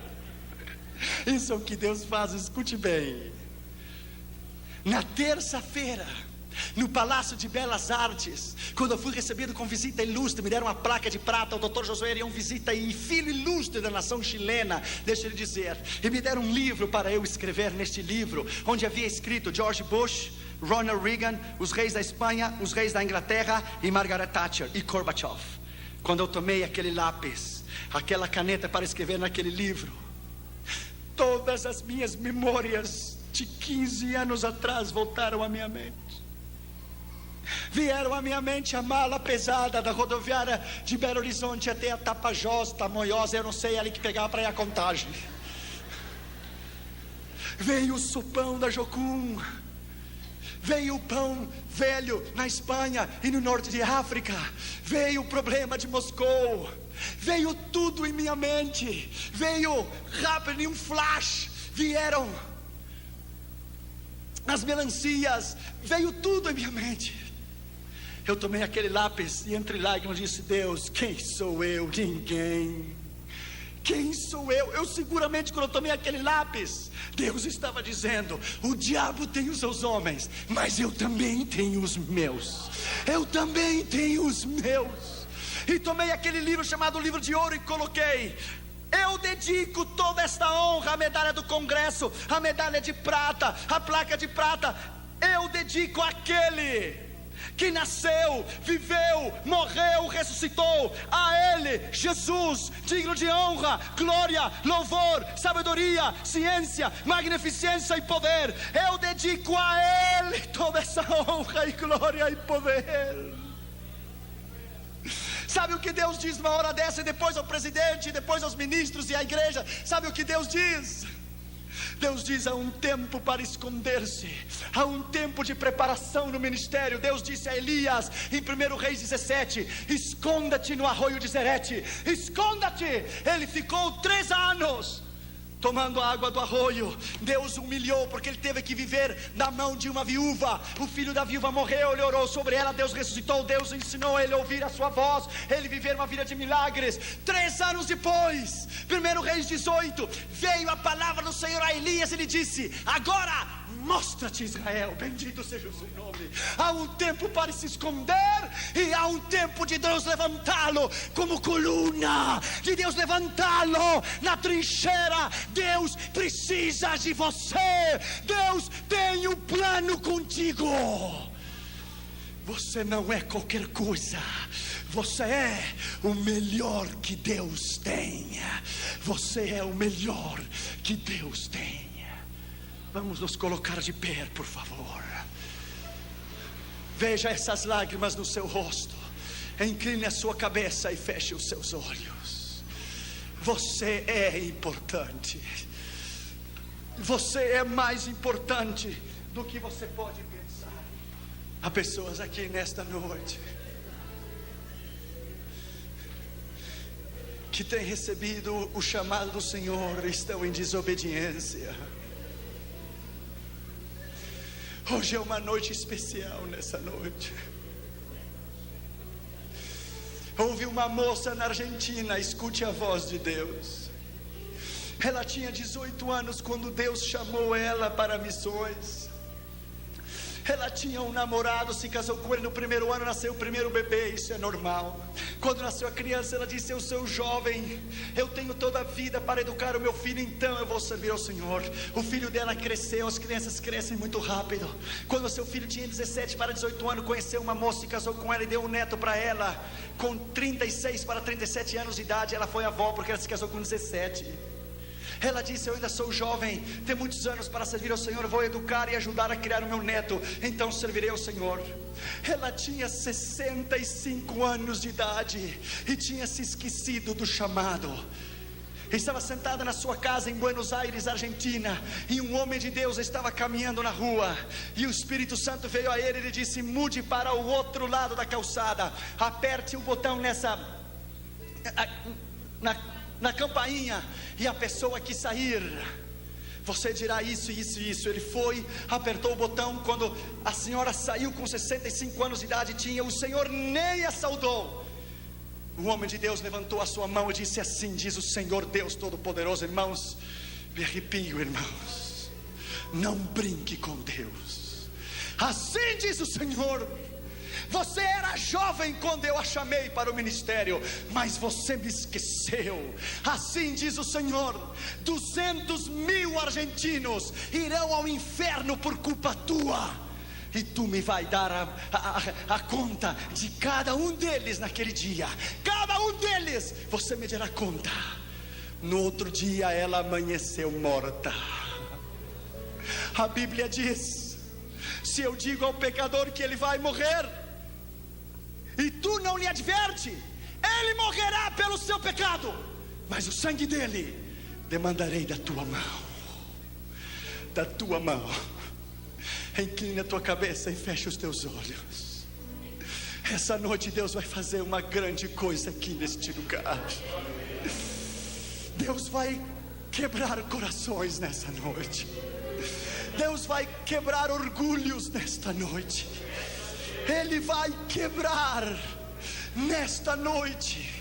Isso é o que Deus faz, escute bem. Na terça-feira, no Palácio de Belas Artes, quando eu fui recebido com visita ilustre, me deram uma placa de prata. O Dr. Josué Arião Visita, e filho ilustre da nação chilena, deixa ele dizer, e me deram um livro para eu escrever. Neste livro, onde havia escrito George Bush, Ronald Reagan, os reis da Espanha, os reis da Inglaterra, e Margaret Thatcher e Gorbachev. Quando eu tomei aquele lápis, aquela caneta para escrever naquele livro, todas as minhas memórias de 15 anos atrás voltaram à minha mente. Vieram à minha mente a mala pesada da rodoviária de Belo Horizonte até a Tapajós, Tamoiós, eu não sei, ali que pegava para ir a Contagem. Veio o sopão da Jocum, veio o pão velho na Espanha e no norte de África, veio o problema de Moscou, veio tudo em minha mente, veio rápido em um flash, vieram as melancias, veio tudo em minha mente. Eu tomei aquele lápis e entre lágrimas disse: Deus, quem sou eu? Ninguém. Quem sou eu? Eu seguramente, quando eu tomei aquele lápis, Deus estava dizendo: o diabo tem os seus homens, mas eu também tenho os meus. Eu também tenho os meus. E tomei aquele livro chamado Livro de Ouro e coloquei: eu dedico toda esta honra, a medalha do Congresso, a medalha de prata, a placa de prata, eu dedico àquele que nasceu, viveu, morreu, ressuscitou. A Ele, Jesus, digno de honra, glória, louvor, sabedoria, ciência, magnificência e poder. Eu dedico a Ele toda essa honra e glória e poder. Sabe o que Deus diz numa hora dessa? E depois ao presidente, e depois aos ministros e à igreja. Sabe o que Deus diz? Deus diz: há um tempo para esconder-se, há um tempo de preparação no ministério. Deus disse a Elias em 1 Reis 17: esconda-te no arroio de Zerete, esconda-te. Ele ficou 3 anos tomando a água do arroio. Deus humilhou porque ele teve que viver na mão de uma viúva. O filho da viúva morreu, ele orou sobre ela, Deus ressuscitou, Deus ensinou ele a ouvir a sua voz, ele viver uma vida de milagres. 3 anos depois, 1 Reis 18, veio a palavra do Senhor a Elias. Ele disse: agora mostra-te, Israel, bendito seja o seu nome. Há um tempo para se esconder e há um tempo de Deus levantá-lo como coluna, de Deus levantá-lo na trincheira. Deus precisa de você. Deus tem um plano contigo. Você não é qualquer coisa. Você é o melhor que Deus tem. Você é o melhor que Deus tem. Vamos nos colocar de pé, por favor. Veja essas lágrimas no seu rosto. Incline a sua cabeça e feche os seus olhos. Você é importante. Você é mais importante do que você pode pensar. Há pessoas aqui nesta noite que têm recebido o chamado do Senhor e estão em desobediência. Hoje é uma noite especial. Nessa noite houve uma moça na Argentina, escute a voz de Deus. Ela tinha 18 anos quando Deus chamou ela para missões. Ela tinha um namorado, se casou com ele no 1º ano, nasceu o primeiro bebê, isso é normal. Quando nasceu a criança, ela disse: eu sou jovem, eu tenho toda a vida para educar o meu filho, então eu vou servir ao Senhor. O filho dela cresceu, as crianças crescem muito rápido. Quando o seu filho tinha 17 para 18 anos, conheceu uma moça, se casou com ela e deu um neto para ela. Com 36 para 37 anos de idade, ela foi avó, porque ela se casou com 17. Ela disse: eu ainda sou jovem, tenho muitos anos para servir ao Senhor, vou educar e ajudar a criar o meu neto, então servirei ao Senhor. Ela tinha 65 anos de idade e tinha se esquecido do chamado. Estava sentada na sua casa em Buenos Aires, Argentina, e um homem de Deus estava caminhando na rua, e o Espírito Santo veio a ele e lhe disse: mude para o outro lado da calçada, aperte o botão na campainha, e a pessoa que sair, você dirá isso, isso e isso. Ele foi, apertou o botão. Quando a senhora saiu com 65 anos de idade, o Senhor nem a saudou. O homem de Deus levantou a sua mão e disse: assim diz o Senhor Deus Todo-Poderoso. Irmãos, me arrepio, irmãos, não brinque com Deus. Assim diz o Senhor: você era jovem quando eu a chamei para o ministério, mas você me esqueceu. Assim diz o Senhor: 200.000 argentinos irão ao inferno por culpa tua, e tu me vai dar a conta de cada um deles naquele dia. Cada um deles você me dará conta. No outro dia ela amanheceu morta. A Bíblia diz Se eu digo ao pecador que ele vai morrer, e tu não lhe adverte, ele morrerá pelo seu pecado, mas o sangue dele demandarei da tua mão. Da tua mão. Inclina a tua cabeça e fecha os teus olhos. Essa noite Deus vai fazer uma grande coisa aqui neste lugar. Deus vai quebrar corações nessa noite. Deus vai quebrar orgulhos nesta noite. Ele vai quebrar nesta noite,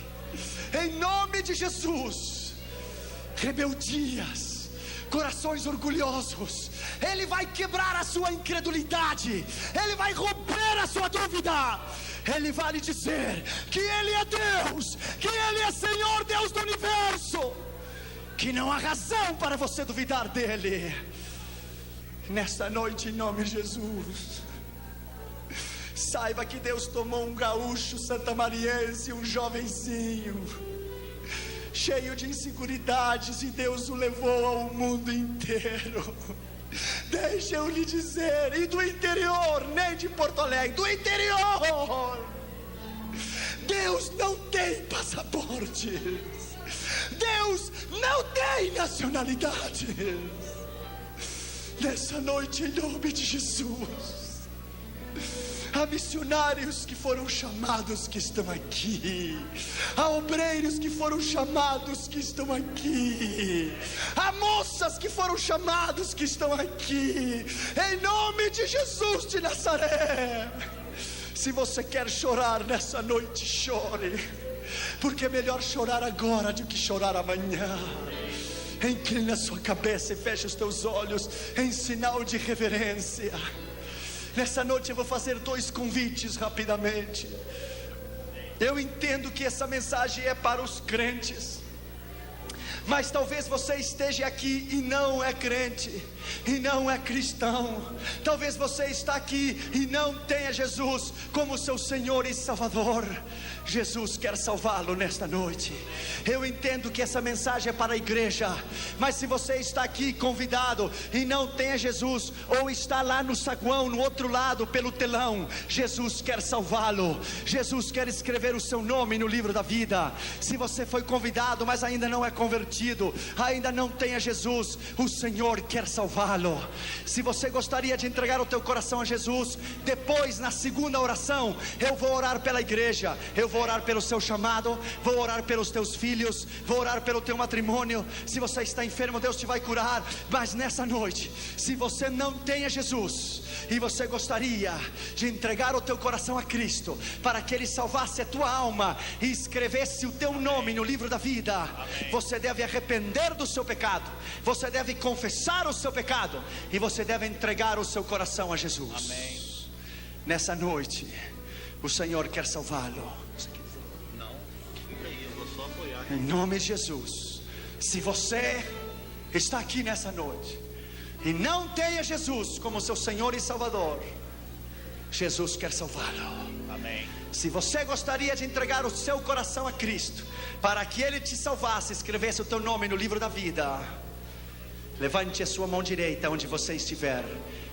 em nome de Jesus, rebeldias, corações orgulhosos. Ele vai quebrar a sua incredulidade. Ele vai romper a sua dúvida. Ele vai lhe dizer que Ele é Deus, que Ele é Senhor, Deus do universo, que não há razão para você duvidar dEle. Nesta noite, em nome de Jesus, saiba que Deus tomou um gaúcho santamariense, um jovenzinho, cheio de inseguridades, e Deus o levou ao mundo inteiro. Deixa eu lhe dizer, e do interior, nem de Porto Alegre, do interior, Deus não tem passaportes, Deus não tem nacionalidades. Nessa noite, em nome de Jesus, há missionários que foram chamados que estão aqui, há obreiros que foram chamados que estão aqui, há moças que foram chamados que estão aqui, em nome de Jesus de Nazaré. Se você quer chorar nessa noite, chore, porque é melhor chorar agora do que chorar amanhã. Inclina a sua cabeça e feche os teus olhos em sinal de reverência. Nessa noite eu vou fazer 2 convites rapidamente. Eu entendo que essa mensagem é para os crentes, mas talvez você esteja aqui e não é crente, e não é cristão. Talvez você está aqui e não tenha Jesus como seu Senhor e Salvador. Jesus quer salvá-lo nesta noite. Eu entendo que essa mensagem é para a igreja, mas se você está aqui convidado e não tem a Jesus, ou está lá no saguão, no outro lado, pelo telão, Jesus quer salvá-lo. Jesus quer escrever o seu nome no livro da vida. Se você foi convidado, mas ainda não é convertido, ainda não tem a Jesus, o Senhor quer salvá-lo. Se você gostaria de entregar o teu coração a Jesus, depois, na segunda oração, eu vou orar pela igreja, eu vou orar pelo seu chamado, vou orar pelos teus filhos, vou orar pelo teu matrimônio. Se você está enfermo, Deus te vai curar. Mas nessa noite, se você não tem a Jesus e você gostaria de entregar o teu coração a Cristo, para que Ele salvasse a tua alma e escrevesse o teu nome no livro da vida, amém, você deve arrepender do seu pecado, você deve confessar o seu pecado, e você deve entregar o seu coração a Jesus. Amém. Nessa noite, o Senhor quer salvá-lo. Em nome de Jesus. Se você está aqui nessa noite e não tem a Jesus como seu Senhor e Salvador, Jesus quer salvá-lo. Amém. Se você gostaria de entregar o seu coração a Cristo, para que Ele te salvasse, escrevesse o teu nome no livro da vida, levante a sua mão direita onde você estiver,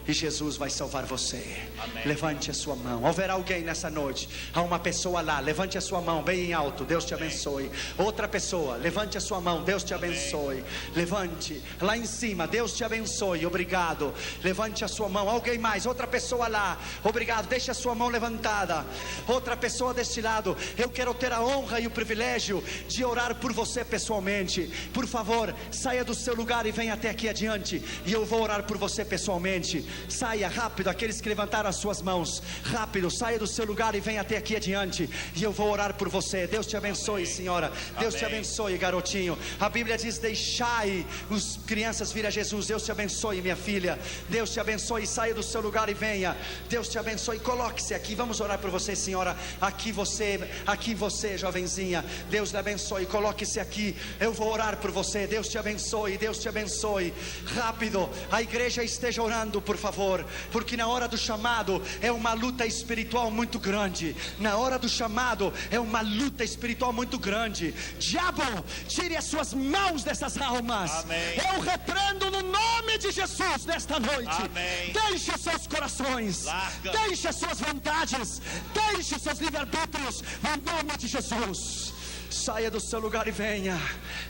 e Jesus vai salvar você. Amém. Levante a sua mão. Houver alguém nessa noite, há uma pessoa lá, levante a sua mão bem alto, Deus te abençoe. Outra pessoa, levante a sua mão, Deus te abençoe. Levante, lá em cima, Deus te abençoe, obrigado. Levante a sua mão, alguém mais, outra pessoa lá, obrigado, deixe a sua mão levantada. Outra pessoa deste lado, eu quero ter a honra e o privilégio de orar por você pessoalmente. Por favor, saia do seu lugar e venha até aqui adiante, e eu vou orar por você pessoalmente. Saia rápido, aqueles que levantaram as suas mãos, rápido, saia do seu lugar e venha até aqui adiante, e eu vou orar por você. Deus te abençoe, senhora. Deus te abençoe, garotinho. A Bíblia diz: deixai as crianças vir a Jesus. Deus te abençoe, minha filha. Deus te abençoe, saia do seu lugar e venha. Deus te abençoe, coloque-se aqui, vamos orar por você, senhora. Aqui você, jovenzinha, Deus lhe abençoe, coloque-se aqui, eu vou orar por você. Deus te abençoe, Deus te abençoe. Rápido, a igreja esteja orando, por favor, porque na hora do chamado é uma luta espiritual muito grande. Na hora do chamado é uma luta espiritual muito grande. Diabo, tire as suas mãos dessas almas. Amém. Eu repreendo no nome de Jesus nesta noite. Amém. Deixe os seus corações, Larga. deixe as suas vontades, deixe os seus livre-arbítrios no nome de Jesus. Saia do seu lugar e venha.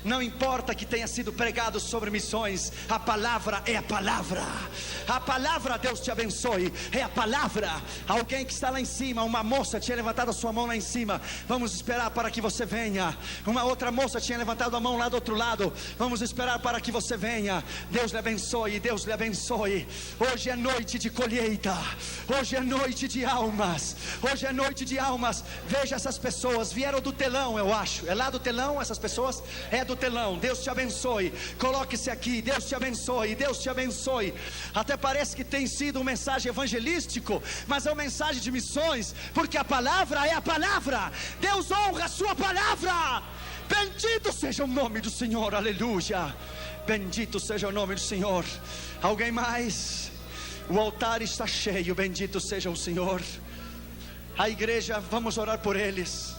Não importa que tenha sido pregado sobre missões, a palavra é a palavra. A palavra, Deus te abençoe, é a palavra. Alguém que está lá em cima, uma moça tinha levantado a sua mão lá em cima. Vamos esperar para que você venha. Uma outra moça tinha levantado a mão lá do outro lado. Vamos esperar para que você venha. Deus lhe abençoe, Deus lhe abençoe. Hoje é noite de colheita. Hoje é noite de almas. Hoje é noite de almas. Veja essas pessoas, vieram do telão, eu acho. É lá do telão essas pessoas? É do telão. Deus te abençoe. Coloque-se aqui. Deus te abençoe. Deus te abençoe. Até parece que tem sido uma mensagem evangelístico, mas é uma mensagem de missões, porque a palavra é a palavra. Deus honra a sua palavra. Bendito seja o nome do Senhor. Aleluia. Bendito seja o nome do Senhor. Alguém mais? O altar está cheio. Bendito seja o Senhor. A igreja, vamos orar por eles.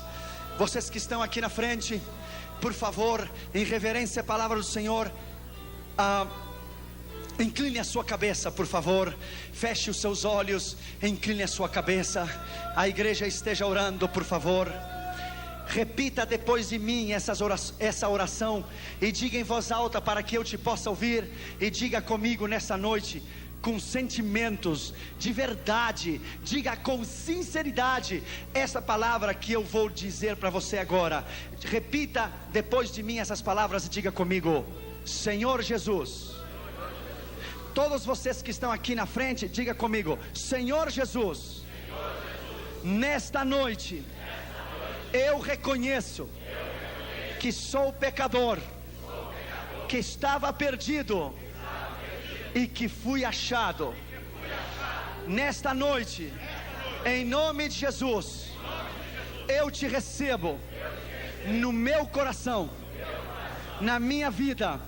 Vocês que estão aqui na frente, por favor, em reverência à palavra do Senhor, incline a sua cabeça, por favor. Feche os seus olhos, incline a sua cabeça. A igreja esteja orando, por favor. Repita depois de mim essa oração e diga em voz alta para que eu te possa ouvir. E diga comigo nessa noite, com sentimentos de verdade, diga com sinceridade essa palavra que eu vou dizer para você agora. Repita depois de mim essas palavras e diga comigo: Senhor Jesus. Todos vocês que estão aqui na frente, diga comigo: Senhor Jesus, nesta noite eu reconheço que sou pecador, que estava perdido e que fui achado. Nesta noite, em nome de Jesus, eu te recebo no meu coração, na minha vida.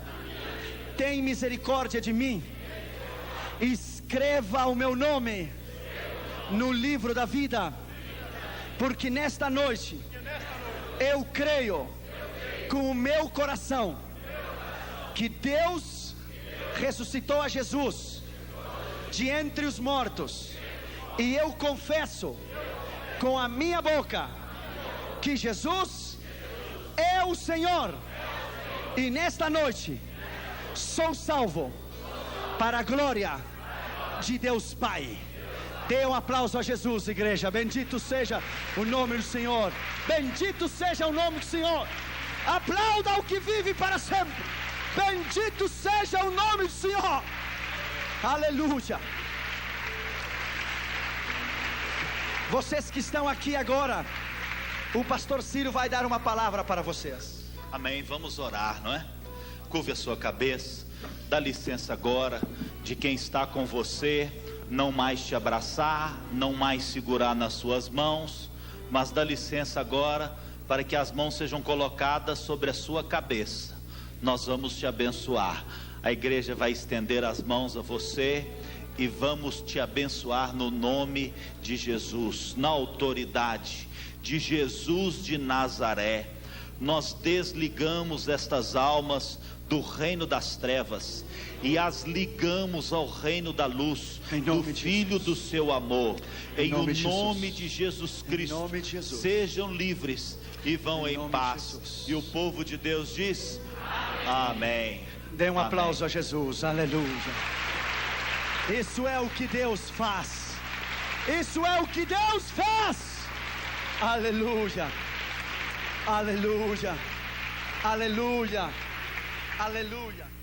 Tem misericórdia de mim. Escreva o meu nome no livro da vida, porque nesta noite eu creio com o meu coração que Deus ressuscitou a Jesus de entre os mortos, e eu confesso com a minha boca que Jesus é o Senhor, e nesta noite sou salvo para a glória de Deus Pai. Dê um aplauso a Jesus, igreja. Bendito seja o nome do Senhor. Bendito seja o nome do Senhor. Aplauda o que vive para sempre. Bendito seja o nome do Senhor. Aleluia. Vocês que estão aqui agora, o pastor Ciro vai dar uma palavra para vocês. Amém, vamos orar, não é? Curve a sua cabeça. Dá licença agora de quem está com você não mais te abraçar, não mais segurar nas suas mãos, mas dá licença agora para que as mãos sejam colocadas sobre a sua cabeça. Nós vamos te abençoar. A igreja vai estender as mãos a você e vamos te abençoar no nome de Jesus, na autoridade de Jesus de Nazaré. Nós desligamos estas almas do reino das trevas e as ligamos ao reino da luz, do Filho do seu amor. Em nome de Jesus Cristo, sejam livres e vão em paz. E o povo de Deus diz: amém. Dê um aplauso a Jesus. Aleluia. Isso é o que Deus faz. Isso é o que Deus faz. Aleluia. Aleluia. Aleluia. Aleluia.